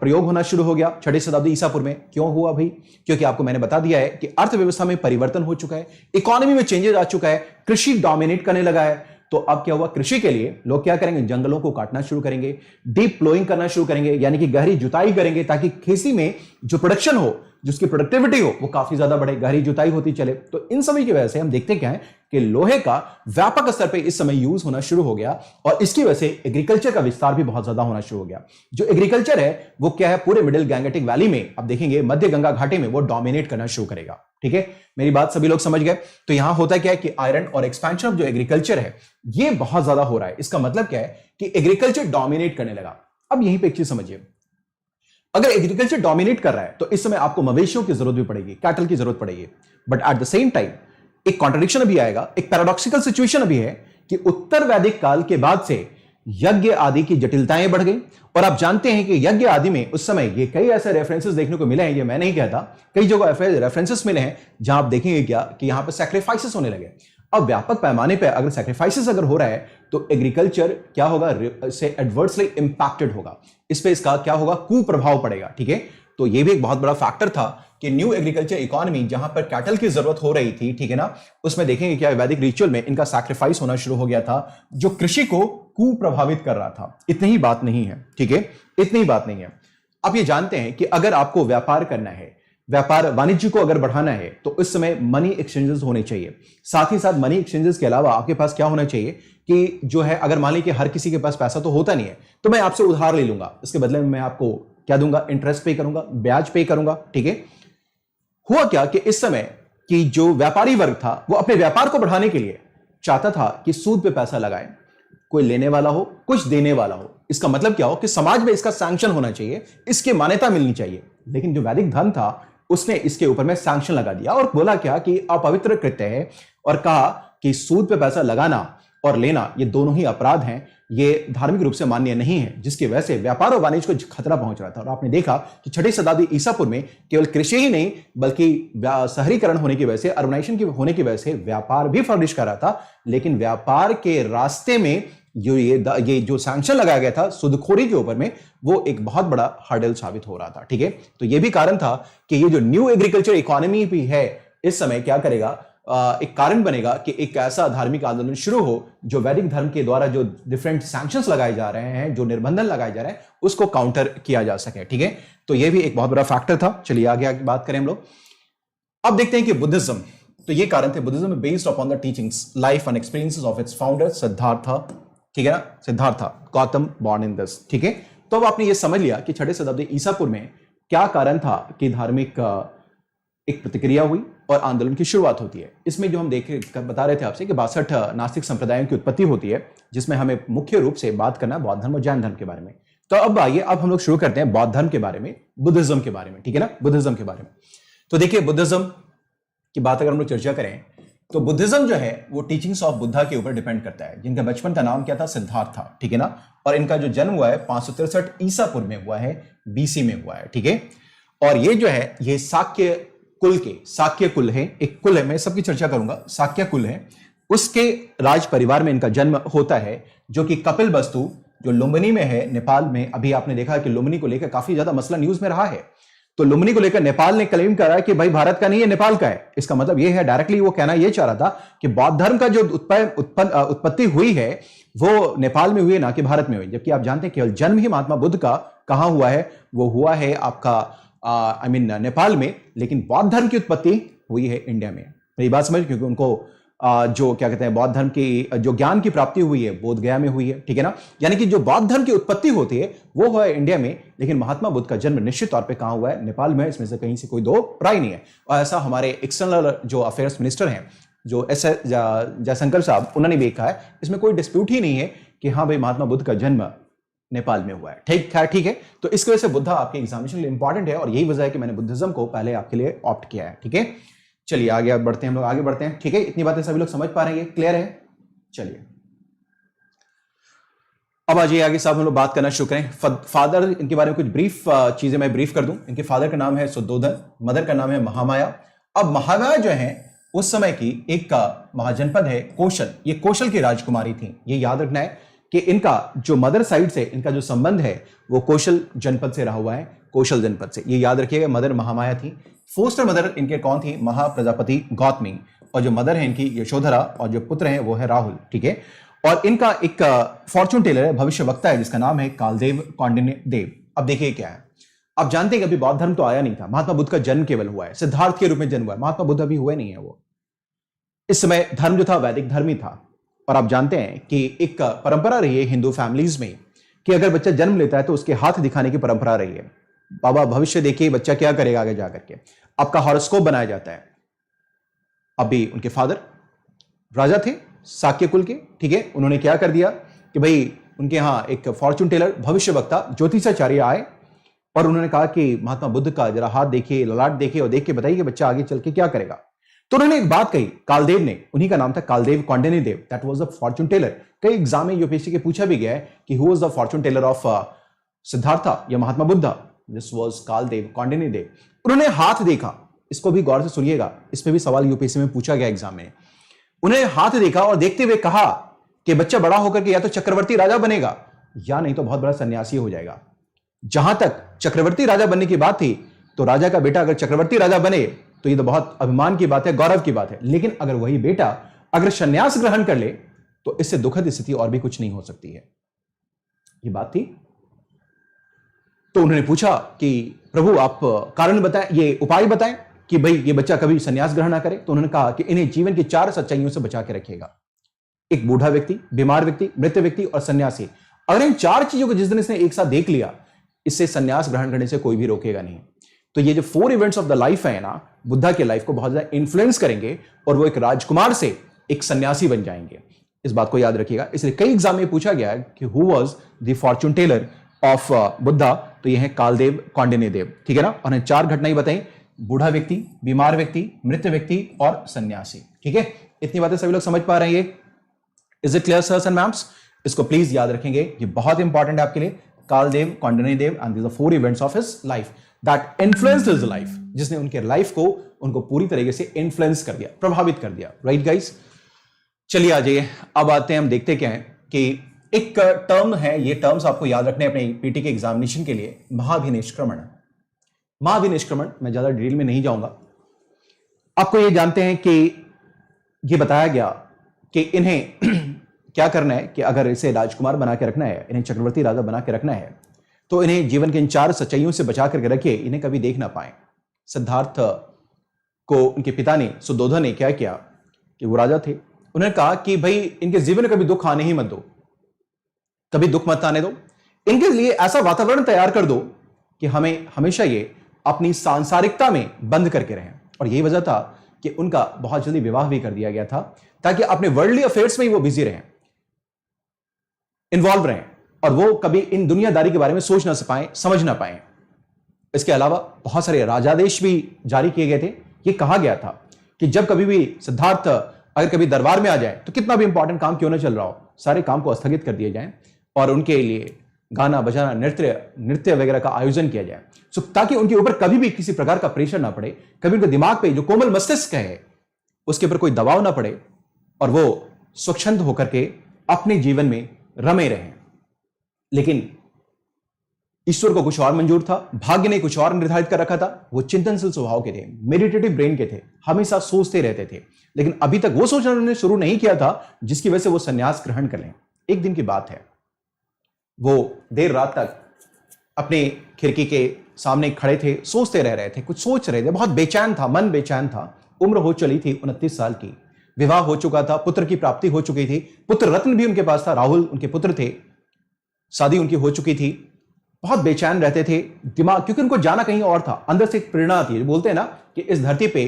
प्रयोग होना शुरू हो गया 6ठी शताब्दी ईसापुर में। क्यों हुआ भाई? क्योंकि आपको मैंने बता दिया है कि अर्थव्यवस्था में परिवर्तन हो चुका है, इकोनॉमी में चेंजेस आ चुका है, कृषि डोमिनेट करने लगा है। तो अब क्या हुआ? कृषि के लिए लोग क्या करेंगे? जंगलों को काटना शुरू करेंगे, डीप प्लोइंग करना शुरू करेंगे, यानी कि गहरी जुताई करेंगे, ताकि खेती में जो प्रोडक्शन हो, जिसकी प्रोडक्टिविटी हो, वो काफी ज्यादा बढ़े, गहरी जुताई होती चले। तो इन सभी की वजह से हम देखते क्या है कि लोहे का व्यापक स्तर पे इस समय यूज होना शुरू हो गया, और इसकी वजह से एग्रीकल्चर का विस्तार भी बहुत ज्यादा होना शुरू हो गया। जो एग्रीकल्चर है वो क्या है? पूरे मिडिल गैंगेटिक वैली में आप देखेंगे, मध्य गंगा घाटी में वो डोमिनेट करना शुरू करेगा, ठीक है। मेरी बात सभी लोग समझ गए? तो यहां होता क्या है कि आयरन और एक्सपेंशन ऑफ जो एग्रीकल्चर है ये बहुत ज्यादा हो रहा है। इसका मतलब क्या है कि एग्रीकल्चर डोमिनेट करने लगा। अब यहीं पे एक चीज समझिए, अगर एग्रीकल्चर डोमिनेट कर रहा है तो इस समय आपको मवेशियों की जरूरत भी पड़ेगी, कैटल की जरूरत पड़ेगी। But at the same time एक कॉन्ट्रडिक्शन अभी आएगा, एक पैराडॉक्सिकल सिचुएशन अभी है कि उत्तर वैदिक काल के बाद से यज्ञ आदि की जटिलताएं बढ़ गई। और आप जानते हैं कि यज्ञ आदि में उस समय ये कई ऐसे रेफरेंसेस देखने को मिले हैं, ये मैं नहीं कहता, कई जगह रेफरेंसेस मिले हैं जहां आप देखेंगे क्या कि यहां पर सैक्रिफाइसेस होने लगे। अब व्यापक पैमाने पर अगर सैक्रिफाइसेस अगर हो रहा है तो एग्रीकल्चर क्या होगा? से एडवर्सली इंपैक्टेड होगा, इस पे इसका क्या होगा? कुप्रभाव पड़ेगा, ठीक है। तो ये भी एक बहुत बड़ा फैक्टर था कि न्यू एग्रीकल्चर इकोनॉमी जहां पर कैटल की जरूरत हो रही थी, ठीक है ना, उसमें देखेंगे क्या वैदिक रिचुअल में इनका सैक्रिफाइस होना शुरू हो गया था, जो कृषि को कुप्रभावित कर रहा था। इतनी ही बात नहीं है, ठीक है, इतनी ही बात नहीं है। आप ये जानते हैं कि अगर आपको व्यापार करना है, व्यापार वाणिज्य को अगर बढ़ाना है, तो इस समय मनी एक्सचेंजेस होने चाहिए। साथ ही साथ मनी एक्सचेंजेस के अलावा आपके पास क्या होना चाहिए कि जो है, अगर मान लीजिए कि हर किसी के पास पैसा तो होता नहीं है, तो मैं आपसे उधार ले लूंगा, इसके बदले में मैं आपको क्या दूंगा? इंटरेस्ट पे करूंगा, ब्याज पे करूंगा, ठीक है। हुआ क्या कि इस समय कि जो व्यापारी वर्ग था वो अपने व्यापार को बढ़ाने के लिए चाहता था कि सूद पे पैसा लगाए, कोई लेने वाला हो, कुछ देने वाला हो। इसका मतलब क्या हो कि समाज में इसका सैंक्शन होना चाहिए, इसकी मान्यता मिलनी चाहिए। लेकिन जो वैदिक धर्म था उसने इसके ऊपर में सैंक्शन लगा दिया और बोला क्या कि अपवित्र कृत्य है, और कहा कि सूद पे पैसा लगाना और लेना ये दोनों ही अपराध हैं, ये धार्मिक रूप से मान्य नहीं है, जिसकी वजह से व्यापार और वाणिज्य को खतरा पहुंच रहा था। और आपने देखा कि 6ठी शताब्दी ईसापुर में केवल कृषि ही नहीं बल्कि शहरीकरण होने की वजह से, अर्बनाइजेशन की होने की वजह से व्यापार भी फ्लरिश कर रहा था। लेकिन व्यापार के रास्ते में जो ये जो सैंक्शन लगाया गया था सूदखोरी के ऊपर में, वो एक बहुत बड़ा हर्डल साबित हो रहा था, ठीक है। तो ये भी कारण था कि ये जो न्यू एग्रीकल्चर इकोनॉमी भी है इस समय क्या करेगा? एक कारण बनेगा कि एक ऐसा धार्मिक आंदोलन शुरू हो जो वैदिक धर्म के द्वारा जो डिफरेंट सैंक्शंस लगाए जा रहे हैं, जो निर्बंधन लगाए जा रहे हैं, उसको काउंटर किया जा सके, ठीक है। तो ये भी एक बहुत बड़ा फैक्टर था। चलिए आगे बात करें हम लोग। अब देखते हैं कि बुद्धिज्म, तो ये कारण थे। Buddhism based upon the teachings, life and experiences of its founder Siddhartha, ठीक है ना, Siddhartha Gautam born in this, ठीक है। तो अब आपने ये समझ लिया कि 6ठी शताब्दी ईसापुर में क्या कारण था कि धार्मिक एक प्रतिक्रिया हुई और आंदोलन की शुरुआत होती है। इसमें जो हम बता रहे थे आपसे कि 62 नास्तिक संप्रदायों की उत्पत्ति होती है, जिसमें हमें मुख्य रूप से बात करना है बौद्ध धर्म और जैन धर्म के बारे में। तो अब आइए, अब हम लोग शुरू करते हैं बौद्ध धर्म के बारे में, बुद्धिज्म के बारे में, ठीक है ना, बुद्धिज्म के बारे में। तो देखिए, बुद्धिज्म की बात अगर हम लोग चर्चा करें तो बुद्धिज्म जो है वो टीचिंग्स ऑफ बुद्धा के ऊपर डिपेंड करता है, जिनका बचपन का नाम क्या था? सिद्धार्थ था, ठीक है ना। और इनका जो जन्म हुआ है 563 ईसापुर में हुआ है, बीसी में हुआ है, ठीक है। और ये जो है ये शाक्य कुल के, शाक्य कुल है, एक कुल है, मैं सबकी चर्चा करूंगा, शाक्य कुल है, उसके राज परिवार में इनका जन्म होता है, जो कि कपिलवस्तु जो लुम्बिनी में है नेपाल में। अभी आपने देखा कि लुम्बिनी को लेकर काफी ज्यादा मसला न्यूज में रहा है, तो लुम्बिनी को लेकर नेपाल ने क्लेम करा कि भाई भारत का नहीं है, नेपाल का है। इसका मतलब यह है, डायरेक्टली वो कहना यह चाह रहा था कि बौद्ध धर्म का जो उत्पत्ति हुई है वो नेपाल में हुई है, ना कि भारत में हुई। जबकि आप जानते हैं केवल जन्म ही महात्मा बुद्ध का कहां हुआ है, वो हुआ है आपका नेपाल में, लेकिन बौद्ध धर्म की उत्पत्ति हुई है इंडिया में। मेरी बात समझ, क्योंकि उनको जो क्या कहते हैं बौद्ध धर्म की जो ज्ञान की प्राप्ति हुई है बोध गया में हुई है, ठीक है ना। यानी कि जो बौद्ध धर्म की उत्पत्ति होती है वो हुआ है इंडिया में, लेकिन महात्मा बुद्ध का जन्म निश्चित तौर पे कहां हुआ है, नेपाल में है। इसमें से कहीं से कोई दो राय नहीं है। और ऐसा हमारे एक्सटर्नल जो अफेयर्स मिनिस्टर हैं, जो एस जयशंकर साहब, उन्होंने भी कहा है, इसमें कोई डिस्प्यूट ही नहीं है कि हाँ भाई महात्मा बुद्ध का जन्म नेपाल में हुआ है। ठीक है। तो इसकी वजह से बुद्धा आपके एग्जामिनेशन के लिए इंपॉर्टेंट है, और यही वजह है कि मैंने बुद्धिज्म को पहले आपके लिए ऑप्ट किया है। ठीक है, चलिए आगे बढ़ते हैं, हम लोग आगे बढ़ते हैं। ठीक है, इतनी बातें सभी लोग समझ पा रहे हैं, क्लियर है। चलिए अब आ जाइए आगे साहब, हम लोग बात करना शुरू करें। फादर, इनके बारे में कुछ ब्रीफ चीजें मैं ब्रीफ कर दूं। इनके फादर का नाम है सुद्धोधन, मदर का नाम है महामाया। अब महामाया जो है उस समय की एक महाजनपद है कौशल, ये कौशल की राजकुमारी थी। ये याद रखना है कि इनका जो मदर साइड से इनका जो संबंध है वो कौशल जनपद से रहा हुआ है, कौशल जनपद से, ये याद रखिएगा। मदर महामाया थी। फोस्टर मदर इनके कौन थी, महाप्रजापति गौतमी, और जो मदर है इनकी यशोधरा, और जो पुत्र है वो है राहुल। ठीक है, और इनका एक फॉर्चून टेलर है, भविष्य वक्ता है, जिसका नाम है कालदेव कौंडिन्यदेव। अब देखिए क्या है, आप जानते हैं कि अभी बौद्ध धर्म तो आया नहीं था, महात्मा बुद्ध का जन्म केवल हुआ है, सिद्धार्थ के रूप में जन्म हुआ है, महात्मा बुद्ध अभी हुए नहीं है। वो इस समय धर्म जो था वैदिक धर्म ही था। और आप जानते हैं कि एक परंपरा रही है हिंदू फैमिलीज में कि अगर बच्चा जन्म लेता है तो उसके हाथ दिखाने की परंपरा रही है। बाबा भविष्य देखिए बच्चा क्या करेगा आगे जाकर के, आपका हॉरोस्कोप बनाया जाता है। अभी उनके फादर राजा थे शाक्य कुल के, ठीक है। उन्होंने क्या कर दिया कि भाई उनके यहाँ एक फॉर्चून टेलर, भविष्य वक्ता, ज्योतिषाचार्य आए और उन्होंने कहा कि महात्मा बुद्ध का जरा हाथ देखिए, ललाट देखिए और देख के बताइए कि बच्चा आगे चल के क्या करेगा। तो उन्होंने एक बात कही, कालदेव ने, उन्हीं का नाम था Kaldev Kaundinyadev, that was the fortune teller. कई एग्जाम में यूपीएससी के पूछा भी गया है कि who was the fortune teller of Siddhartha or Mahatma Buddha. This was Kaldev Kaundinyadev. उन्होंने हाथ देखा, इसको भी गौर से सुनिएगा, इस पे भी सवाल यूपीएससी में पूछा गया एग्जाम में। उन्हें हाथ देखा और देखते हुए कहा कि बच्चा बड़ा होकर के या तो चक्रवर्ती राजा बनेगा या नहीं तो बहुत बड़ा सन्यासी हो जाएगा। जहां तक चक्रवर्ती राजा बनने की बात थी, तो राजा का बेटा अगर चक्रवर्ती राजा बने तो ये तो बहुत अभिमान की बात है, गौरव की बात है। लेकिन अगर वही बेटा अगर संन्यास ग्रहण कर ले तो इससे दुखद स्थिति और भी कुछ नहीं हो सकती है। ये बात थी। तो उन्होंने पूछा कि प्रभु आप कारण बताएं, ये उपाय बताएं कि भाई ये बच्चा कभी संन्यास ग्रहण ना करे। तो उन्होंने कहा कि इन्हें जीवन की 4 सच्चाइयों से बचा के रखिएगा। एक बूढ़ा व्यक्ति, बीमार व्यक्ति, मृत व्यक्ति और सन्यासी। अगर इन 4 चीजों को जिस दिन इसने एक साथ देख लिया, इससे संन्यास ग्रहण करने से कोई भी रोकेगा नहीं। तो ये जो 4 इवेंट्स ऑफ द लाइफ है ना, बुद्धा के लाइफ को बहुत ज्यादा इन्फ्लुएंस करेंगे और वो एक राजकुमार से एक सन्यासी बन जाएंगे। इस बात को याद रखिएगा। इसलिए कई एग्जाम में पूछा गया है कि who was the fortune teller of Buddha, तो ये है कालदेव कौंडिन्यदेव, ठीक है ना। और 4 घटनाएं बताई, बूढ़ा व्यक्ति, बीमार व्यक्ति, मृत व्यक्ति और सन्यासी, ठीक है। इतनी बातें सभी लोग समझ पा रहे हैं? Is it clear sirs and ma'ams? इसको प्लीज याद रखेंगे, ये बहुत इंपॉर्टेंट है आपके लिए। Kaldev Kaundinyadev and these are 4 events of his life that influenced his life, जिसने उनके लाइफ को उनको पूरी तरीके से इन्फ्लुएंस कर दिया, प्रभावित कर दिया। राइट गाइस, चलिए आ जाइए, अब आते हैं, हम देखते क्या है कि एक टर्म है, ये टर्म्स आपको याद रखने अपने पीटी के एग्जामिनेशन के लिए। महाभिनिष्क्रमण, महाभिनिष्क्रमण, मैं ज्यादा डिटेल में नहीं जाऊंगा। आपको ये जानते हैं कि ये बताया गया कि इन्हें क्या करना है कि अगर इसे राजकुमार बना के रखना है, इन्हें चक्रवर्ती राजा बना के रखना है, तो इन्हें जीवन के इन 4 सच्चाइयों से बचा करके रखिए, इन्हें कभी देख ना पाए। सिद्धार्थ को उनके पिता ने, सुद्धोधन ने क्या किया कि वो राजा थे, उन्होंने कहा कि भाई इनके जीवन में कभी दुख आने ही मत दो, कभी दुख मत आने दो, इनके लिए ऐसा वातावरण तैयार कर दो कि हमें हमेशा ये अपनी सांसारिकता में बंद करके रहें। और यही वजह था कि उनका बहुत जल्दी विवाह भी कर दिया गया था, ताकि अपने वर्ल्डली अफेयर्स में ही वो बिजी रहें, इन्वॉल्व रहें, और वो कभी इन दुनियादारी के बारे में सोच ना पाए, समझ ना पाए। इसके अलावा बहुत सारे राजादेश भी जारी किए गए थे। ये कहा गया था कि जब कभी भी सिद्धार्थ अगर कभी दरबार में आ जाए, तो कितना भी इंपॉर्टेंट काम क्यों ना चल रहा हो, सारे काम को स्थगित कर दिए जाएं और उनके लिए गाना बजाना, नृत्य नृत्य वगैरह का आयोजन किया जाए, सो ताकि उनके ऊपर कभी भी किसी प्रकार का प्रेशर ना पड़े, कभी उनके दिमाग पे जो कोमल मस्तिष्क है उसके ऊपर कोई दबाव ना पड़े और वो स्वच्छंद होकर के अपने जीवन में रमे रहें। लेकिन ईश्वर को कुछ और मंजूर था, भाग्य ने कुछ और निर्धारित कर रखा था। वो चिंतनशील स्वभाव के थे, मेडिटेटिव ब्रेन के थे, हमेशा सोचते रहते थे, लेकिन अभी तक वो सोचना उन्होंने शुरू नहीं किया था जिसकी वजह से वो सन्यास ग्रहण कर लें। एक दिन की बात है, वो देर रात तक अपने खिड़की के सामने खड़े थे, सोचते रह रहे थे, कुछ सोच रहे थे, बहुत बेचैन था, मन बेचैन था। उम्र हो चली थी 29 साल की, विवाह हो चुका था, पुत्र की प्राप्ति हो चुकी थी, पुत्र रत्न भी उनके पास था, राहुल उनके पुत्र थे, शादी उनकी हो चुकी थी। बहुत बेचैन रहते थे, दिमाग, क्योंकि उनको जाना कहीं और था। अंदर से एक प्रेरणा आती है, बोलते हैं ना कि इस धरती पे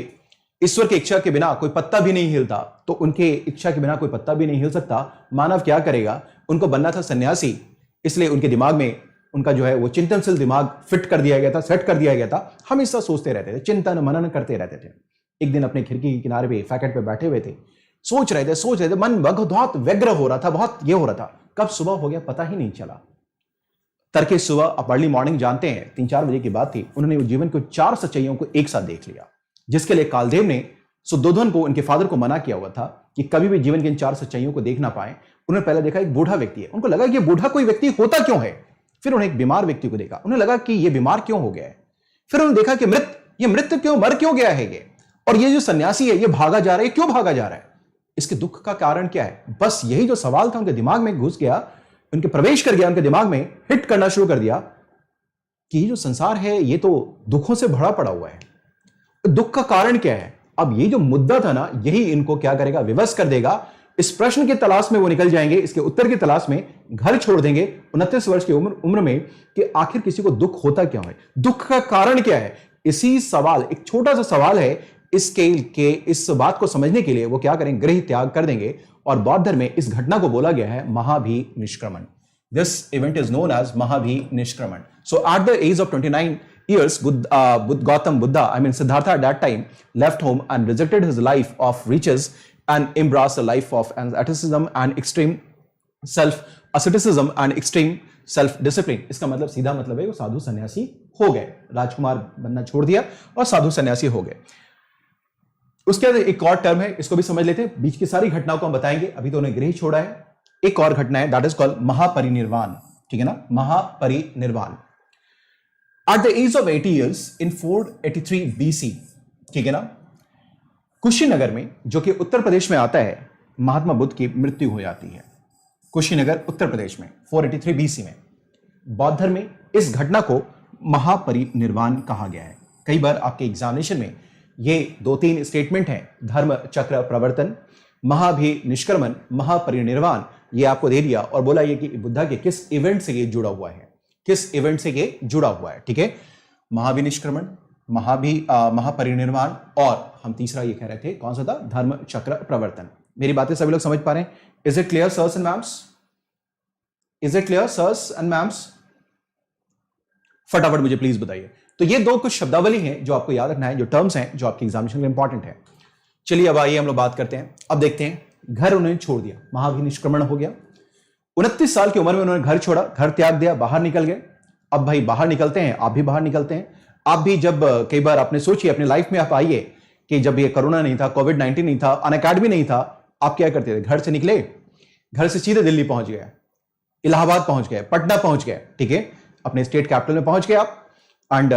ईश्वर की इच्छा के बिना कोई पत्ता भी नहीं हिलता, तो उनके इच्छा के बिना कोई पत्ता भी नहीं हिल सकता। मानव क्या करेगा, उनको बनना था सन्यासी, इसलिए उनके दिमाग में उनका जो है वो चिंतनशील दिमाग फिट कर दिया गया था, सेट कर दिया गया था। हमेशा सोचते रहते थे, चिंतन मनन करते रहते थे। एक दिन अपने खिड़की के किनारे पे फैकेट पे बैठे हुए थे, सोच रहे थे, मन बहुत व्यग्र हो रहा था, बहुत ये हो रहा था। कब सुबह हो गया पता ही नहीं चला। तड़के सुबह, आप अर्ली मॉर्निंग जानते हैं, 3-4 बजे की बात थी, उन्होंने जीवन को 4 सच्चाइयों को एक साथ देख लिया, जिसके लिए कालदेव ने सुद्धोधन को, उनके फादर को मना किया हुआ था कि कभी भी जीवन की इन 4 सच्चाइयों को देख ना पाए। उन्होंने पहले देखा एक बूढ़ा व्यक्ति है, उनको लगा कि ये बूढ़ा कोई व्यक्ति होता क्यों है। फिर उन्हें एक बीमार व्यक्ति को देखा, उन्हें लगा कि ये बीमार क्यों हो गया है। फिर उन्होंने देखा कि मृत क्यों, मर क्यों गया है ये, और ये जो सन्यासी है ये भागा जा रहा है, क्यों भागा जा रहा है, इसके दुख का कारण क्या है। बस यही जो सवाल था उनके दिमाग में घुस गया, उनके प्रवेश कर गया, उनके दिमाग में हिट करना शुरू कर दिया कि ये जो संसार है ये तो दुखों से भरा पड़ा हुआ है, तो दुख का कारण क्या है। अब ये जो मुद्दा था ना, यही इनको क्या करेगा, विवश कर देगा। इस प्रश्न की तलाश में वो निकल जाएंगे, इसके उत्तर की तलाश में घर छोड़ देंगे 29 वर्ष की उम्र में, कि आखिर किसी को दुख होता क्यों है, दुख का कारण क्या है। इसी सवाल, एक छोटा सा सवाल है, इस बात को समझने के लिए वो क्या करेंगे, गृह त्याग कर देंगे। और बौद्ध धर्म में इस घटना को बोला गया है Mahabhinishkramana. This event is known as Mahabhinishkramana. So at the age of 29 years, Gautam Buddha, Siddhartha at that time, left home and rejected his life of riches and embraced a life of asceticism and extreme self-discipline. इसका मतलब, सीधा मतलब है वो साधु सन्यासी हो गए, राजकुमार बनना छोड़ दिया और साधु सन्यासी हो गए। उसके बाद एक और टर्म है, इसको भी समझ लेते हैं, बीच की सारी घटनाओं को हम बताएंगे। अभी तो उन्हें गृह छोड़ा है, एक और घटना है, दैट इज कॉल्ड महापरिनिर्वाण। ठीक है ना, महापरिनिर्वाण। At the age of 80 years in 483 BC, ठीक है ना, कुशीनगर में, जो कि उत्तर प्रदेश में आता है, महात्मा बुद्ध की मृत्यु हो जाती है। कुशीनगर उत्तर प्रदेश में 483 BC में। बौद्ध धर्म में इस घटना को महापरिनिर्वाण कहा गया है। कई बार आपके एग्जामिनेशन में ये 2-3 स्टेटमेंट हैं, धर्म चक्र प्रवर्तन, महाभिनिष्क्रमण, महापरिनिर्वाण, ये आपको दे दिया और बोला ये कि बुद्धा के किस इवेंट से ये जुड़ा हुआ है, किस इवेंट से ये जुड़ा हुआ है। ठीक है, महाविनिष्क्रमण, महापरिनिर्वाण, और हम तीसरा ये कह रहे थे, कौन सा था, धर्म चक्र प्रवर्तन। मेरी बातें सभी लोग समझ पा रहे हैं? Is it clear sirs and ma'ams? Is it clear sirs and ma'ams? फटाफट मुझे प्लीज बताइए। तो ये 2 कुछ शब्दावली हैं जो आपको याद रखना है, जो टर्म्स हैं जो आपके एग्जामिनेशन में इंपॉर्टेंट है। चलिए अब आइए हम लोग बात करते हैं। अब देखते हैं, घर उन्होंने छोड़ दिया, महाविनिष्क्रमण हो गया, 29 साल की उम्र में उन्होंने घर छोड़ा, घर त्याग दिया, बाहर निकल गए। अब भाई बाहर निकलते हैं, आप भी बाहर निकलते हैं। आप भी जब कई बार आपने सोचिए अपने लाइफ में, आप आइए कि जब ये कोरोना नहीं था, कोविड-19 नहीं था, अनअकैडमी नहीं था, आप क्या करते थे, घर से निकले, घर से सीधे दिल्ली पहुंच गए, इलाहाबाद पहुंच गए, पटना पहुंच गए, ठीक है, अपने स्टेट कैपिटल में पहुंच गए आप। एंड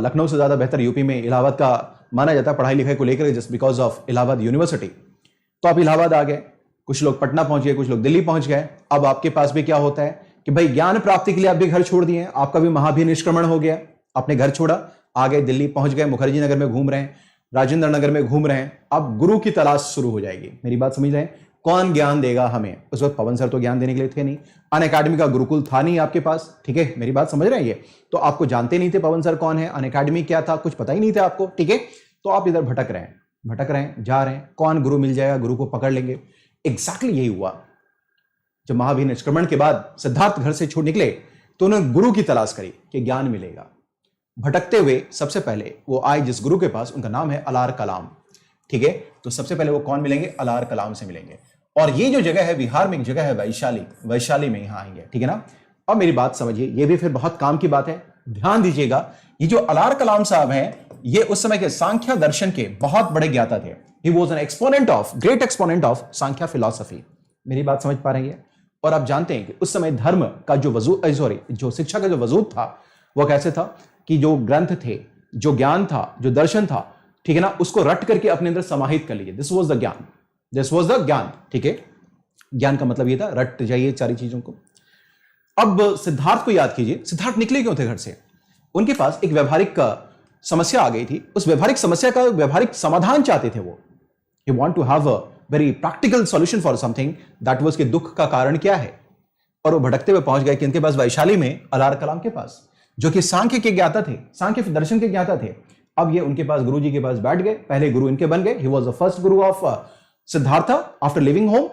लखनऊ से ज्यादा बेहतर यूपी में इलाहाबाद का माना जाता है पढ़ाई लिखाई को लेकर, just because of Allahabad university. तो आप इलाहाबाद आ गए, कुछ लोग पटना पहुंच गए, कुछ लोग दिल्ली पहुंच गए। अब आपके पास भी क्या होता है कि भाई ज्ञान प्राप्ति के लिए आप भी घर छोड़ दिए, आपका भी महाभिनिष्क्रमण हो गया, आपने घर छोड़ा, आ गए, दिल्ली पहुंच गए, मुखर्जी नगर में घूम रहे हैं, राजेंद्र नगर में घूम रहे हैं। अब गुरु की तलाश शुरू हो जाएगी। मेरी बात समझ रहे हैं? कौन ज्ञान देगा हमें? उस वक्त पवन सर तो ज्ञान देने के लिए थे नहीं, अनअकैडमी का गुरुकुल था नहीं आपके पास, ठीक है, मेरी बात समझ रहे हैं? ये तो आपको जानते नहीं थे पवन सर कौन है, अनअकैडमी क्या था, कुछ पता ही नहीं था आपको, ठीक है। तो आप इधर भटक रहे हैं, जा रहे हैं, कौन गुरु मिल जाएगा, गुरु को पकड़ लेंगे। एग्जैक्टली यही हुआ। जब महाभिनिष्क्रमण के बाद सिद्धार्थ घर से छूट निकले तो उन्होंने गुरु की तलाश करी कि ज्ञान मिलेगा। भटकते हुए सबसे पहले वो आए जिस गुरु के पास, उनका नाम है अलार कलाम, ठीक है। तो सबसे पहले वो कौन मिलेंगे? अलार कलाम से मिलेंगे। और ये जो जगह है बिहार में, एक जगह है वैशाली में, यहां आएंगे, ठीक है ना। और मेरी बात समझिए, ये भी फिर बहुत काम की बात है, ध्यान दीजिएगा। ये जो अलार कलाम साहब हैं, ये उस समय के सांख्य दर्शन के बहुत बड़े ज्ञाता थे। He was an exponent of, great exponent of Sankhya philosophy. मेरी बात समझ पा रही है? और आप जानते हैं कि उस समय धर्म का जो वजूद, जो शिक्षा का जो वजूद था, वो कैसे था कि जो ग्रंथ थे, जो ज्ञान था, जो दर्शन था, ठीक है ना, उसको रट करके अपने अंदर समाहित कर लीजिए। दिस वॉज द ज्ञान, दिस वॉज द ज्ञान। ठीक है, ज्ञान का मतलब ये था रट जाइए सारी चीजों को। अब सिद्धार्थ को याद कीजिए, सिद्धार्थ निकले क्यों थे घर से? उनके पास एक व्यवहारिक समस्या आ गई थी। उस व्यवहारिक समस्या का व्यवहारिक समाधान चाहते थे वो। He want to have a very practical solution for something that was, के दुख का कारण क्या है। और वो भटकते हुए पहुंच गए कि इनके पास वैशाली में अलार कलाम के पास, जो कि सांख्य के ज्ञाता थे, सांख्य दर्शन के ज्ञाता थे। अब ये उनके पास, गुरु जी के पास बैठ गए, पहले गुरु इनके बन गए। He was the first Guru of Siddharth after living home.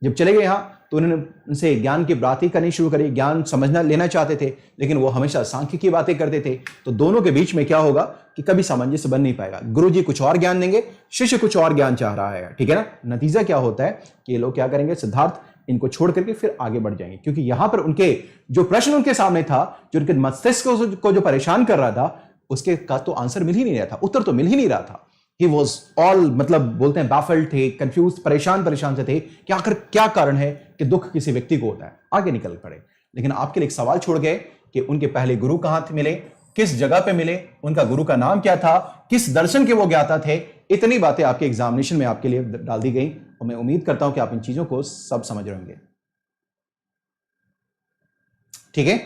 जब चले गए यहां तो उन्होंने उनसे ज्ञान की बातें करनी शुरू करी, ज्ञान समझना लेना चाहते थे, लेकिन वो हमेशा सांख्य की बातें करते थे। तो दोनों के बीच में क्या होगा कि कभी सामंजस्य बन नहीं पाएगा। गुरुजी कुछ और ज्ञान देंगे, शिष्य कुछ और ज्ञान चाह रहा है, ठीक है ना। नतीजा क्या होता है कि ये लोग क्या करेंगे, सिद्धार्थ इनको छोड़ करके फिर आगे बढ़ जाएंगे, क्योंकि यहां पर उनके जो प्रश्न उनके सामने था, जो उनके मस्तिष्क को जो परेशान कर रहा था, उसके का तो आंसर मिल ही नहीं रहा था, उत्तर तो मिल ही नहीं रहा था। He was all, मतलब बोलते हैं baffled थे, कंफ्यूज, परेशान से थे कि आखिर क्या कारण है कि दुख किसी व्यक्ति को होता है। आगे निकल पड़े, लेकिन आपके लिए एक सवाल छोड़ गए कि उनके पहले गुरु कहां मिले, किस जगह पे मिले, उनका गुरु का नाम क्या था, किस दर्शन के वो ज्ञाता थे। इतनी बातें आपके एग्जामिनेशन में आपके लिए डाल दी गई, और मैं उम्मीद करता हूं कि आप इन चीजों को सब समझ रहे होंगे। ठीक है,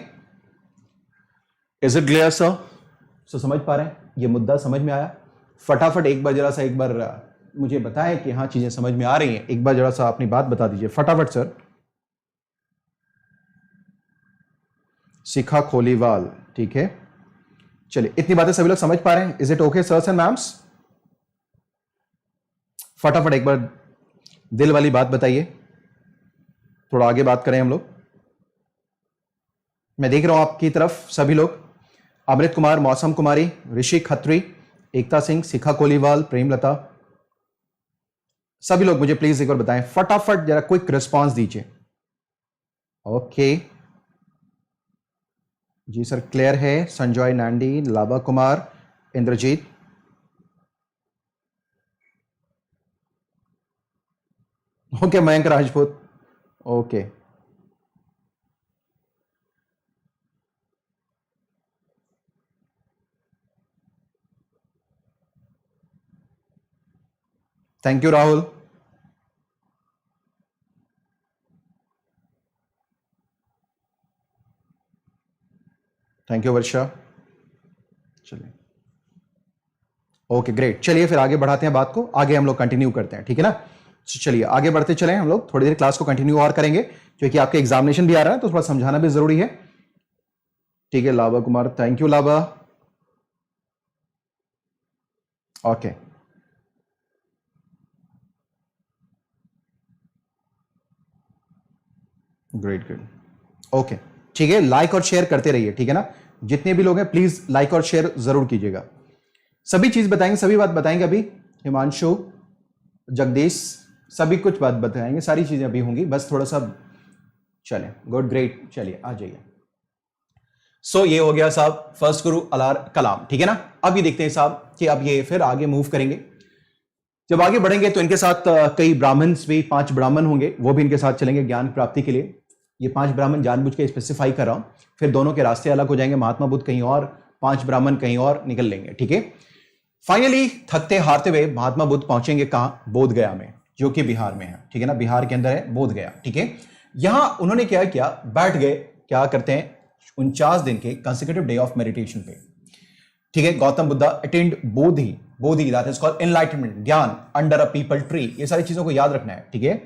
इज इट क्लियर सर? सो समझ पा रहे हैं, ये मुद्दा समझ में आया? फटाफट एक बार जरा सा, एक बार मुझे बताएं कि हाँ चीजें समझ में आ रही हैं। एक बार जरा सा अपनी बात बता दीजिए फटाफट सर। शिखा खोलीवाल, ठीक है, चलिए इतनी बातें सभी लोग समझ पा रहे हैं? Is it okay sirs and ma'ams? फटाफट एक बार दिल वाली बात बताइए, थोड़ा आगे बात करें हम लोग। मैं देख रहा हूं आपकी तरफ सभी लोग, अमृत कुमार, मौसम कुमारी, ऋषि खत्री, एकता सिंह, शिखा कोलीवाल, प्रेमलता, सभी लोग मुझे प्लीज एक बार बताएं फटाफट, जरा क्विक रिस्पांस दीजिए। ओके जी सर, क्लियर है। Sanjay Nandi, Labha Kumar, Indrajit, okay, Mayank Rajput, okay, thank you Rahul, thank you Varsha. चलिए ओके ग्रेट, चलिए फिर आगे बढ़ाते हैं बात को, आगे हम लोग कंटिन्यू करते हैं, ठीक है ना। चलिए आगे बढ़ते चलें, हम लोग थोड़ी देर क्लास को कंटिन्यू और करेंगे, क्योंकि आपके एग्जामिनेशन भी आ रहा है तो थोड़ा समझाना भी जरूरी है। ठीक है लाभा Kumar, thank you Lava, okay great good, okay ठीक है। लाइक और शेयर करते रहिए, ठीक है ना। जितने भी लोग हैं प्लीज लाइक और शेयर जरूर कीजिएगा। सभी चीज बताएंगे, सभी बात बताएंगे अभी। हिमांशु, जगदीश, सभी कुछ बात बताएंगे, सारी चीजें अभी होंगी, बस थोड़ा सा चलें। गुड ग्रेट, चलिए आ जाइए। सो ये हो गया साहब फर्स्ट गुरु अलार कलाम, ठीक है ना। अब ये देखते हैं साहब कि अब ये फिर आगे मूव करेंगे। जब आगे बढ़ेंगे तो इनके साथ कई ब्राह्मण भी, 5 ब्राह्मण होंगे, वो भी इनके साथ चलेंगे ज्ञान प्राप्ति के लिए। ये 5 ब्राह्मण जानबूझ के स्पेसिफाई कर रहा हूं, फिर दोनों के रास्ते अलग हो जाएंगे। महात्मा बुद्ध कहीं और, 5 ब्राह्मण कहीं और निकल लेंगे, ठीक है। फाइनली थकते हारते हुए महात्मा बुद्ध पहुंचेंगे कहां, बोध गया में, जो कि बिहार में है, ठीक है ना। बिहार के अंदर है बोध गया, ठीक है। यहां उन्होंने क्या किया, बैठ गए, क्या करते हैं 49 दिन के कंसेक्यूटिव डे ऑफ मेडिटेशन पे, ठीक है। Gautam Buddha attend Bodhi, Bodhi that is called enlightenment, ज्ञान अंडर अ पीपल ट्री। ये सारी चीजों को याद रखना है, ठीक है,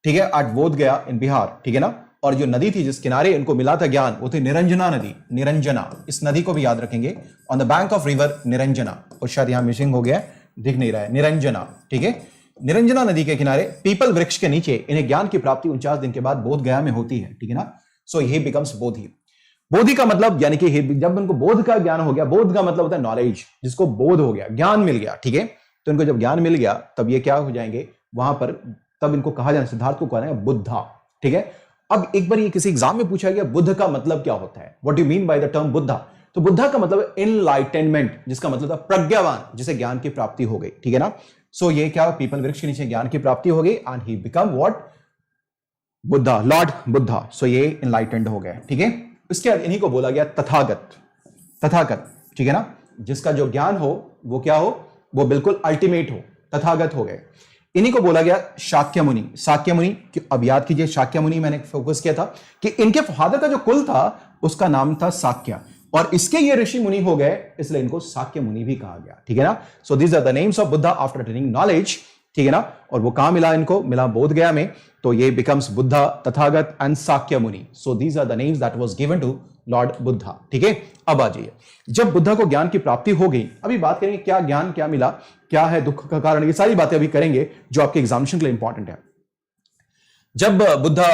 ठीक है। एट बोध गया इन बिहार, ठीक है ना। और जो नदी थी जिस किनारे इनको मिला था ज्ञान, वो थी निरंजना नदी, निरंजना। इस नदी को भी याद रखेंगे, on the bank of river Niranjana. और शायद यहां मिसिंग हो गया, दिख नहीं रहा है, निरंजना, ठीक है। निरंजना नदी के किनारे पीपल वृक्ष के नीचे इन्हें ज्ञान की प्राप्ति 49 दिन के बाद बोध गया में होती है, ठीक है ना। सो ही बिकम्स बोधि। बोधि का मतलब यानी कि जब उनको बोध का ज्ञान हो गया, बोध का मतलब होता है नॉलेज, जिसको बोध हो गया, ज्ञान मिल गया, ठीक है। तो इनको जब ज्ञान मिल गया तब ये क्या हो जाएंगे वहां पर, तब इनको कहा जाए, सिद्धार्थ को कहा जाएगा बुद्धा, ठीक है। अब एक बार ये किसी एग्जाम में पूछा गया बुद्ध का मतलब क्या होता है, what you mean by the term Buddha. तो बुद्धा का मतलब एनलाइटनमेंट, जिसका मतलब था प्रज्ञावान, जिसे ज्ञान की प्राप्ति हो गई, ठीक है ना। सो ये क्या, पीपल वृक्ष के नीचे ज्ञान की प्राप्ति हो गई and he became what, Buddha, lord Buddha. So ये एनलाइटेंड हो गए, ठीक है। इसके बाद इन्हीं को बोला गया तथागत, तथागत, ठीक है ना। जिसका जो ज्ञान हो वो क्या हो, वो बिल्कुल अल्टीमेट हो, तथागत हो गए। इन्हीं को बोला गया शाक्य मुनि। शाक्य मुनि, अब याद कीजिए शाक्य मुनि मैंने फोकस किया था कि इनके फादर का जो कुल था उसका नाम था शाक्य, और इसके ये ऋषि मुनि हो गए, इसलिए इनको शाक्य मुनि भी कहा गया, ठीक है ना। So these are the names of Buddha after attaining knowledge, ठीक है ना। और वो कहां मिला, इनको मिला बोध गया में। तो ये becomes Buddha, Tathagata and Shakya Muni. So these are the names that was given to lord Buddha, ठीक है। अब आ जाइए, जब बुद्धा को ज्ञान की प्राप्ति हो गई, अभी बात करेंगे क्या ज्ञान क्या मिला, क्या है दुख का कारण, ये सारी बातें अभी करेंगे जो आपके एग्जामिनेशन के लिए इंपॉर्टेंट है। जब बुद्धा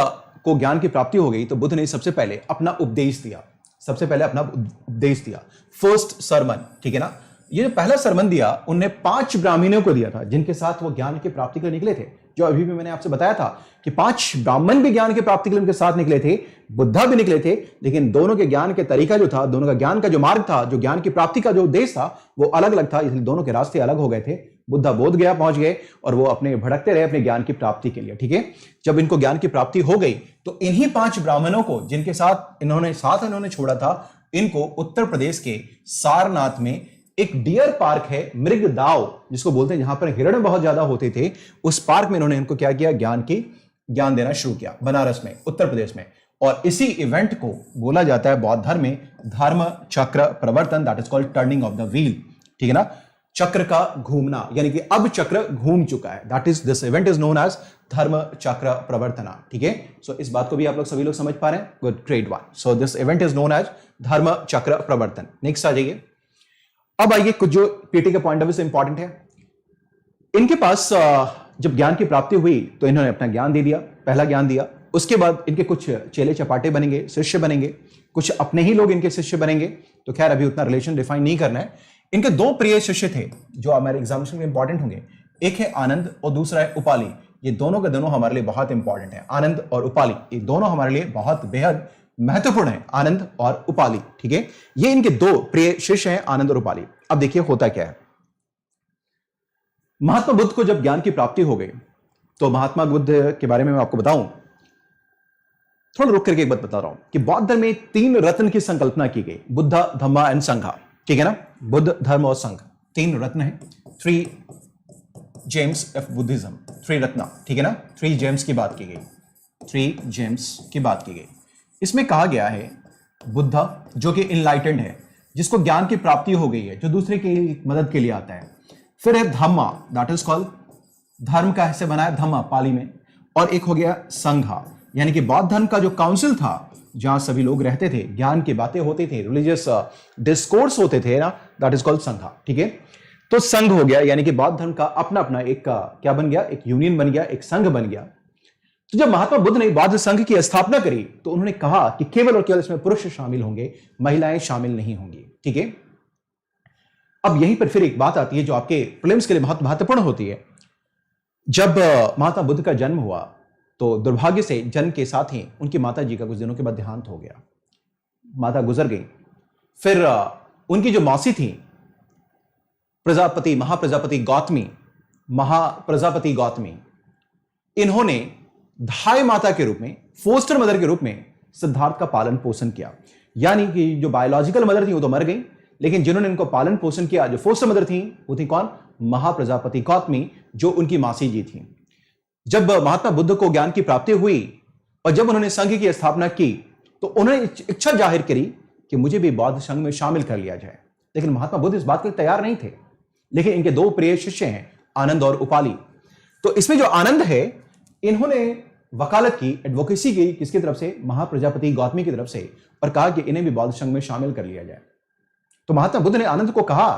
को ज्ञान की प्राप्ति हो गई तो बुद्ध ने सबसे पहले अपना उपदेश दिया, सबसे पहले अपना उपदेश दिया, फर्स्ट सरमन, ठीक है ना। ये जो पहला सरमन दिया उनने 5 ब्राह्मणों को दिया था, जिनके साथ वो ज्ञान की प्राप्ति के लिए निकले थे। जो अभी भी मैंने आपसे बताया था कि 5 ब्राह्मण भी ज्ञान की प्राप्ति के लिए उनके साथ निकले थे, बुद्धा भी निकले थे, लेकिन दोनों के ज्ञान के तरीका जो था, दोनों का ज्ञान का जो मार्ग था, जो ज्ञान की प्राप्ति का जो उद्देश्य था, वो अलग अलग था, इसलिए दोनों के रास्ते अलग हो गए थे। बुद्धा बोध गया पहुंच गए और वो अपने भटकते रहे अपने ज्ञान की प्राप्ति के लिए, ठीक है। जब इनको ज्ञान की प्राप्ति हो गई तो इन्हीं 5 ब्राह्मणों को, जिनके साथ इन्होंने छोड़ा था, इनको उत्तर प्रदेश के सारनाथ में एक डियर पार्क है, मृग दाव जिसको बोलते हैं, जहां पर हिरण बहुत ज्यादा होते थे, उस पार्क में इन्होंने इनको क्या किया, ज्ञान देना शुरू किया, बनारस में, उत्तर प्रदेश में। और इसी इवेंट को बोला जाता है बौद्ध धर्म में धर्म चक्र प्रवर्तन, that is called turning of the wheel, ठीक है ना। चक्र का घूमना, यानी कि अब चक्र घूम चुका है, that is this event is known as Dharma Chakra प्रवर्तना, ठीक है। सो इस बात को भी आप लोग सभी लोग समझ पा रहे हैं, good, great one. So this event is known as Dharma Chakra प्रवर्तन। नेक्स्ट आ जाइए। अब आइए कुछ जो पीटी के पॉइंट ऑफ व्यू से इंपॉर्टेंट है। इनके पास जब ज्ञान की प्राप्ति हुई तो इन्होंने अपना ज्ञान दे दिया, पहला ज्ञान दिया। उसके बाद इनके कुछ चेले चपाटे बनेंगे, शिष्य बनेंगे, कुछ अपने ही लोग इनके शिष्य बनेंगे। तो खैर अभी उतना रिलेशन डिफाइन नहीं करना है। इनके 2 प्रिय शिष्य थे जो हमारे एग्जामिनेशन में इंपॉर्टेंट होंगे, एक है आनंद और दूसरा है उपाली। ये दोनों के दोनों हमारे लिए बहुत इंपॉर्टेंट है, आनंद और उपाली, ये दोनों हमारे लिए बहुत बेहद महत्वपूर्ण है, आनंद और उपाली, ठीक है। ये इनके 2 प्रिय शिष्य हैं, आनंद और उपाली। अब देखिए होता क्या है। महात्मा बुद्ध को जब ज्ञान की प्राप्ति हो गई तो महात्मा बुद्ध के बारे में मैं आपको बताऊं, थोड़ा रुक करके एक बात बता रहा हूं कि बौद्ध धर्म में 3 रत्न की संकल्पना की गई, बुद्धा, धम्मा एंड संघा, ठीक है ना। बुद्ध, धर्म और संघ, 3 रत्न है, 3 जेम्स ऑफ बुद्धिज्म, 3 रत्न, ठीक है ना। 3 जेम्स की बात की गई, 3 जेम्स की बात की गई। इसमें कहा गया है बुद्धा जो कि इनलाइटेंड है, जिसको ज्ञान की प्राप्ति हो गई है, जो दूसरे की मदद के लिए आता है। फिर है धम्मा, दैट इज कॉल्ड, धर्म का हिस्से बना है धम्मा पाली में। और एक हो गया संघा, यानी कि बौद्ध धर्म का जो काउंसिल था, जहां सभी लोग रहते थे, ज्ञान की बातें होती थी, रिलीजियस डिस्कोर्स होते थे ना, दैट इज कॉल्ड संघा, ठीक है। तो संघ हो गया, यानी कि बौद्ध धर्म का अपना अपना एक क्या बन गया, एक यूनियन बन गया, एक संघ बन गया। तो जब महात्मा बुद्ध ने बौद्ध संघ की स्थापना करी तो उन्होंने कहा कि केवल और केवल इसमें पुरुष शामिल होंगे, महिलाएं शामिल नहीं होंगी, ठीक है। अब यहीं पर फिर एक बात आती है जो आपके प्रीलिम्स के लिए बहुत महत्वपूर्ण होती है। जब महात्मा बुद्ध का जन्म हुआ तो दुर्भाग्य से जन्म के साथ ही उनकी माता जी का कुछ दिनों के बाद देहांत हो गया, माता गुजर गई। फिर उनकी जो मौसी थी महाप्रजापति गौतमी, इन्होंने धाय माता के रूप में, फोस्टर मदर के रूप में सिद्धार्थ का पालन पोषण किया। यानी कि जो बायोलॉजिकल मदर थी वो तो मर गई, लेकिन जिन्होंने इनको पालन पोषण किया, जो फोस्टर मदर थी, वो थी कौन, महाप्रजापति गौतमी, जो उनकी मासी जी थी। जब महात्मा बुद्ध को ज्ञान की प्राप्ति हुई और जब उन्होंने संघ की स्थापना की तो उन्होंने इच्छा जाहिर करी कि मुझे भी बौद्ध संघ में शामिल कर लिया जाए, लेकिन महात्मा बुद्ध इस बात के लिए तैयार नहीं थे। लेकिन इनके 2 प्रिय शिष्य हैं, आनंद और उपाली। तो इसमें जो आनंद है, इन्होंने वकालत की, एडवोकेसी की, किसकी तरफ से, महाप्रजापति गौतमी की तरफ से, और कहा कि इन्हें भी बौद्ध संघ में शामिल कर लिया जाए। तो महात्मा बुद्ध ने आनंद को कहा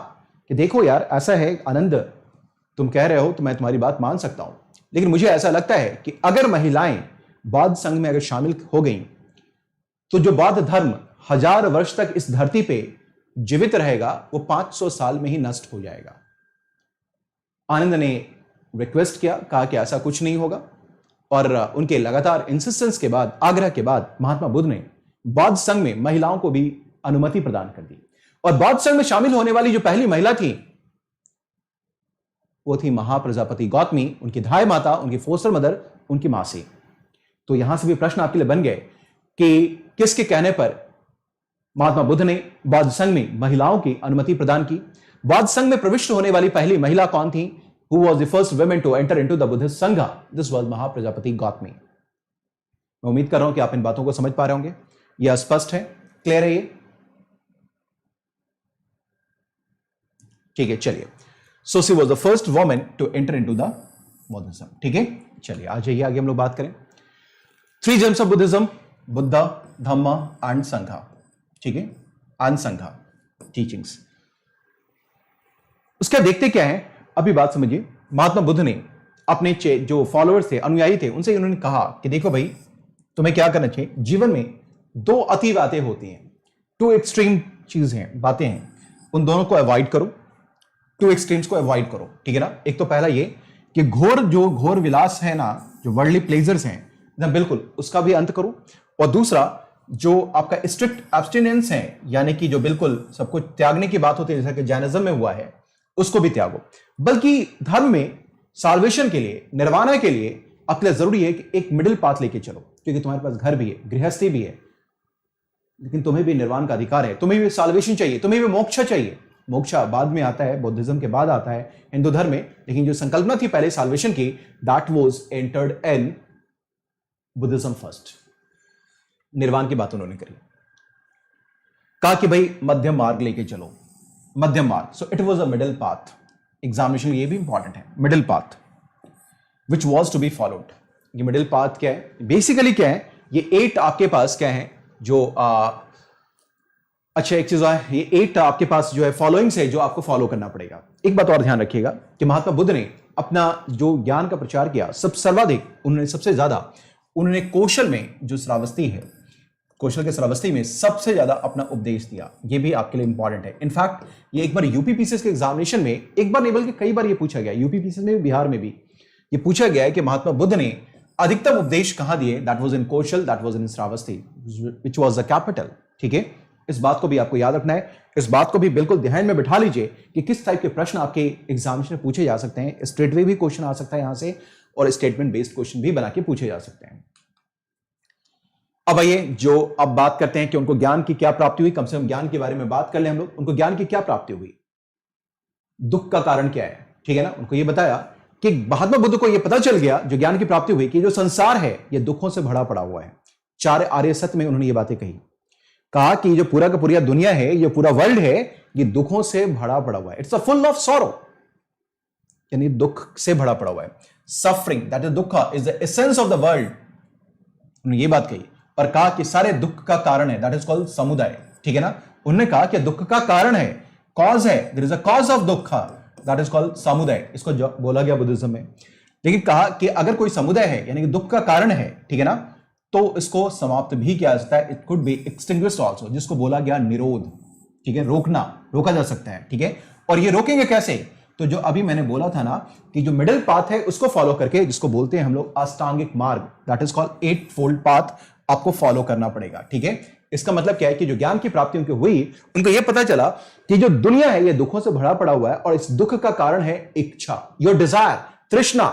कि देखो यार, ऐसा है आनंद, तुम कह रहे हो तो मैं तुम्हारी बात मान सकता हूं, लेकिन मुझे ऐसा लगता है कि अगर महिलाएं बौद्ध संघ में अगर शामिल हो गई तो जो बौद्ध धर्म 1000 वर्ष तक इस धरती पे जीवित रहेगा वो 500 साल में ही नष्ट हो जाएगा। आनंद ने रिक्वेस्ट किया, कहा कि ऐसा कुछ नहीं होगा, और उनके लगातार इंसिस्टेंस के बाद, आग्रह के बाद, महात्मा बुद्ध ने बौद्ध संघ में महिलाओं को भी अनुमति प्रदान कर दी। और बौद्ध संघ में शामिल होने वाली जो पहली महिला थी वो थी महाप्रजापति गौतमी, उनकी धाय माता, उनकी फोस्टर मदर, उनकी मां से। तो यहां से भी प्रश्न आपके लिए बन गए कि किसके कहने पर महात्मा बुद्ध ने बौद्ध संघ में महिलाओं की अनुमति प्रदान की। बौद्ध संघ में प्रविष्ट होने वाली पहली महिला कौन थी? Who was the first woman to enter into the Buddhist Sangha? This was Mahaprajapati Gautami. मैं उम्मीद कर रहा हूं कि आप इन बातों को समझ पा रहे होंगे। यह स्पष्ट है, क्लियर है ये? ठीक है, चलिए। So she was the first woman to enter into the Buddhism। ठीक है, चलिए आ जाइए आगे हम लोग बात करें। 3 gems of Buddhism, Buddha, Dhamma and संघा। ठीक है, एंड संघा टीचिंग्स। उसका देखते क्या है, अभी बात समझिए। महात्मा बुद्ध ने अपने जो फॉलोअर्स थे, अनुयायी थे, उनसे उन्होंने कहा कि देखो भाई, तुम्हें क्या करना चाहिए जीवन में। 2 अति बातें होती हैं, 2 एक्सट्रीम चीज हैं, बातें हैं, उन दोनों को अवॉइड करो। 2 एक्सट्रीम्स को अवॉइड करो, ठीक है ना। एक तो पहला ये कि घोर विलास है ना, जो वर्ल्डली प्लेजर्स हैं ना, बिल्कुल उसका भी अंत करो। और दूसरा, जो आपका स्ट्रिक्ट एब्स्टिनेंस है, यानी कि जो बिल्कुल सब कुछ त्यागने की बात होती है, जैसा कि जैनिज्म में हुआ है, उसको भी त्यागो। बल्कि धर्म में साल्वेशन के लिए, निर्वाणा के लिए आपके लिए जरूरी है कि एक मिडिल पाथ लेके चलो, क्योंकि तुम्हारे पास घर भी है, गृहस्थी भी है, लेकिन तुम्हें भी निर्वाण का अधिकार है, तुम्हें भी साल्वेशन चाहिए, तुम्हें भी मोक्ष चाहिए। मोक्षा बाद में आता है, बुद्धिज्म के बाद आता है हिंदू धर्म में, लेकिन जो संकल्पना थी पहले साल्वेशन की, that was entered in Buddhism first. निर्वाण की बात उन्होंने करी, कहा कि भाई मध्यम मार्ग लेके चलो, मध्यम मार्ग। So it was a middle path. Examination ये भी इंपॉर्टेंट है, middle path which was to be followed. ये मिडिल पाथ क्या है, बेसिकली क्या है, ये 8 आपके पास क्या है जो अच्छा एक चीज है, ये 8 आपके पास जो है फॉलोइंग्स है, जो आपको फॉलो करना पड़ेगा। एक बात और ध्यान रखिएगा कि महात्मा बुद्ध ने अपना जो ज्ञान का प्रचार किया, सर्वाधिक उन्होंने, सबसे ज्यादा उन्होंने कौशल में, जो श्रावस्ती है, कौशल के श्रावस्ती में सबसे ज्यादा अपना उपदेश दिया। ये भी आपके लिए इंपॉर्टेंट है। इनफैक्ट ये एक बार यूपीपीसीएस के एग्जामिनेशन में, एक बार नहीं बल्कि कई बार ये पूछा गया, यूपीपीसीएस में भी, बिहार में भी ये पूछा गया है कि महात्मा बुद्ध ने अधिकतम उपदेश कहां दिए। That was in Kaushal, that was in Shravasti, which was the capital. ठीक है, इस बात को भी आपको याद रखना है, इस बात को भी बिल्कुल ध्यान में बिठा लीजिए कि किस टाइप के प्रश्न आपके एग्जामिनेशन में पूछे जा सकते हैं। स्ट्रेटवे भी क्वेश्चन आ सकता है यहां से, और स्टेटमेंट बेस्ड क्वेश्चन भी बना के पूछे जा सकते हैं। अब आइए, जो अब बात करते हैं कि उनको ज्ञान की क्या प्राप्ति हुई, कम से कम ज्ञान के बारे में बात कर ले हम लोग। उनको ज्ञान की क्या प्राप्ति हुई, दुख का कारण क्या है, ठीक है ना। उनको ये बताया कि महात्मा बुद्ध को ये पता चल गया, जो ज्ञान की प्राप्ति हुई, कि जो संसार है ये दुखों से भरा पड़ा हुआ है। 4 आर्य सत्य में उन्होंने ये बातें कही, कहा कि जो पूरा का पूरा दुनिया है, ये पूरा वर्ल्ड है, ये दुखों से भरा पड़ा हुआ है। It's a full of sorrow, यानी दुख से भरा पड़ा हुआ है। सफरिंग, दैट इज दुख, is the essence of the world. उन्होंने ये बात कही और कहा कि सारे दुख का कारण है, दैट इज कॉल्ड समुदाय। ठीक है ना, उन्होंने कहा कि दुख का कारण है, कॉज है, there is a cause of dukkha, that is called Samudaya. इसको बोला गया बुद्धिज्म में। लेकिन कहा कि अगर कोई समुदाय है, यानी कि दुख का कारण है, ठीक है ना, तो इसको समाप्त भी किया जा सकता है। It could be extinguished also, जिसको बोला गया निरोध। ठीक है, रोकना, रोका जा सकता है। ठीक है, और ये रोकेंगे कैसे? तो जो अभी मैंने बोला था ना कि जो मिडिल पाथ है उसको फॉलो करके, जिसको बोलते हैं हम लोग अष्टांगिक मार्ग, that is called 8 fold path, आपको फॉलो करना पड़ेगा। ठीक है, इसका मतलब क्या है कि जो ज्ञान की प्राप्ति उनको हुई, उनको यह पता चला कि जो दुनिया है ये दुखों से भरा पड़ा हुआ है, और इस दुख का कारण है इच्छा, योर डिजायर, तृष्णा।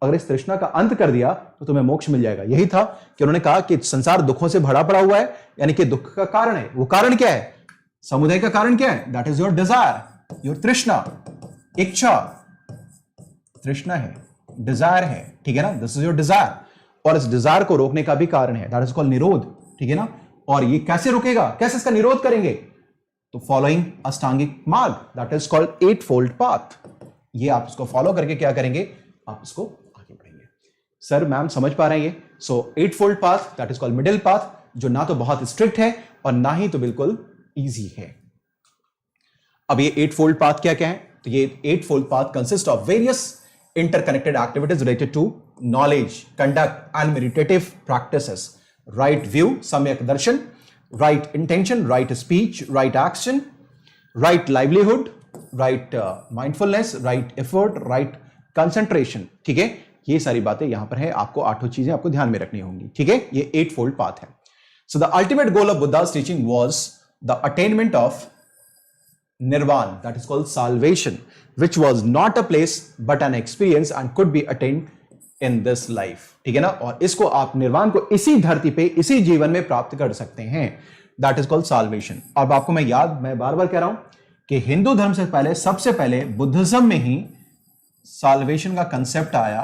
अगर इस तृष्णा का अंत कर दिया तो तुम्हें मोक्ष मिल जाएगा। यही था कि उन्होंने कहा कि संसार दुखों से भरा पड़ा हुआ है, यानी कि दुख का कारण है। वो कारण क्या है? समुदाय का कारण क्या है? That is your desire, your तृष्णा, इच्छा। तृष्णा है, डिजायर है, ठीक है ना, दिस इज योर डिजायर। और इस डिजायर को रोकने का भी कारण है, दैट इज कॉल्ड निरोध। ठीक है ना, और ये कैसे रुकेगा, कैसे इसका निरोध करेंगे? तो फॉलोइंग अष्टांगिक मार्ग, that is called 8 fold path. ये आप इसको फॉलो करके क्या करेंगे, आप इसको आगे बढ़ेंगे। सर मैम समझ पा रहे हैं ये? सो 8 fold path, that is called middle path, जो ना तो बहुत स्ट्रिक्ट है और ना ही तो बिल्कुल इजी है। अब ये 8 फोल्ड पाथ क्या क्या है? तो ये 8 fold path consist of various interconnected activities related to knowledge, conduct, and meditative practices. Right view, samyak darshan, right intention, right speech, right action, right livelihood, right mindfulness, right effort, right concentration. ठीक है, ये सारी बातें यहां पर है, आपको 8 चीजें आपको ध्यान में रखनी होंगी, ठीक है। ये 8-fold पाथ है। So the ultimate goal of Buddha's teaching was the attainment of nirvana, that is called salvation, which was not a place but an experience and could be attained in this life, ठीक है ना। और इसको आप निर्वाण को इसी धरती पे इसी जीवन में प्राप्त कर सकते हैं, दैट इज कॉल्ड salvation। अब आपको मैं बार बार कह रहा हूं कि हिंदू धर्म से पहले, सबसे पहले बुद्धिज्म में ही salvation का कंसेप्ट आया,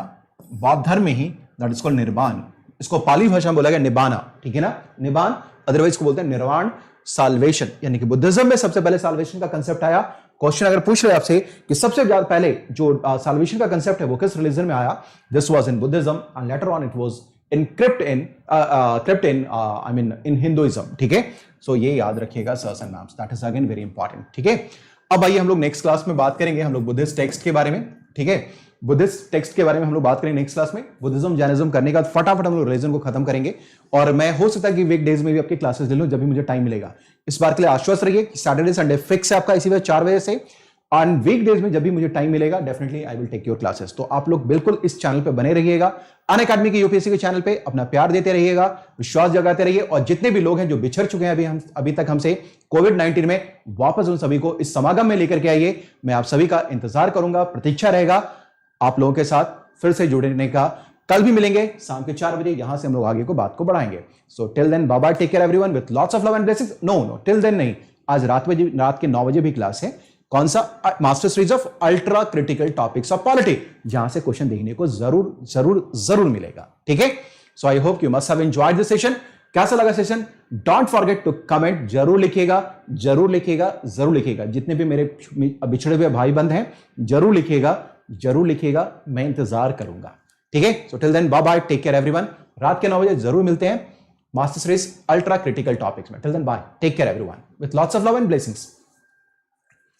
बौद्ध धर्म में ही, दैट इज कॉल्ड निर्वाण। इसको पाली भाषा में बोला गया निबाना, ठीक है ना, निबान, अदरवाइज को बोलते हैं निर्वाण, salvation, यानी कि बुद्धिज्म में सबसे पहले salvation का कंसेप्ट आया। क्वेश्चन अगर पूछ रहे आपसे कि सबसे ज्यादा पहले जो salvation का कंसेप्ट है वो किस रिलीजन में आया, this was in Buddhism and later on it was crept in Hinduism, ठीक है। सो ये याद रखिएगा sirs and ma'ams, that is again very important, ठीक है। अब आइए हम लोग नेक्स्ट क्लास में बात करेंगे हम लोग बुद्धिस्ट टेक्स्ट के बारे में, ठीक है। बुद्धिस्ट टेक्स्ट के बारे में हम लोग बात करेंगे नेक्स्ट क्लास में। बुद्धिज्म जैनिज्म करने का फटाफट हम लोग रिलीजन को खत्म करेंगे, और मैं हो सकता है कि वीक डेज में भी आपकी क्लासेस ले लूं जब भी मुझे टाइम मिलेगा। इस बार के लिए आश्वस्त रहिए कि सैटरडे संडे फिक्स है आपका इसी वजह 4 बजे से, और वीक डेज में जब भी मुझे टाइम मिलेगा definitely I will take your classes. तो आप लोग बिल्कुल इस चैनल पे बने रहिएगा, अनअकैडमी के यूपीएससी के चैनल पे अपना प्यार देते रहिएगा, विश्वास जगाते रहिए, और जितने भी लोग हैं जो बिछड़ चुके हैं अभी तक हमसे कोविड-19 में, वापस उन सभी को इस समागम में लेकर के आइए। मैं आप सभी का इंतजार करूंगा, प्रतीक्षा रहेगा आप लोगों के साथ फिर से जुड़ने का। कल भी मिलेंगे शाम के 4 बजे, यहां से हम लोग आगे को बात को बढ़ाएंगे। So till then bye bye, take care everyone with lots of love and blessings. No till then नहीं, आज रात के 9 बजे भी क्लास है। कौन सा? Master series of ultra critical topics of polity, जहां से क्वेश्चन देखने को जरूर मिलेगा, ठीक है। So I hope you must have enjoyed this session. कैसा लगा session? Don't forget to comment, जरूर लिखिएगा। जितने भी मेरे बिछड़े हुए भाई बंद हैं जरूर लिखिएगा, मैं इंतजार करूंगा, ठीक है। So till then bye bye, take care everyone. रात के 9 बजे जरूर मिलते हैं master series ultra critical topics में। Till then bye, take care everyone with lots of love and blessings.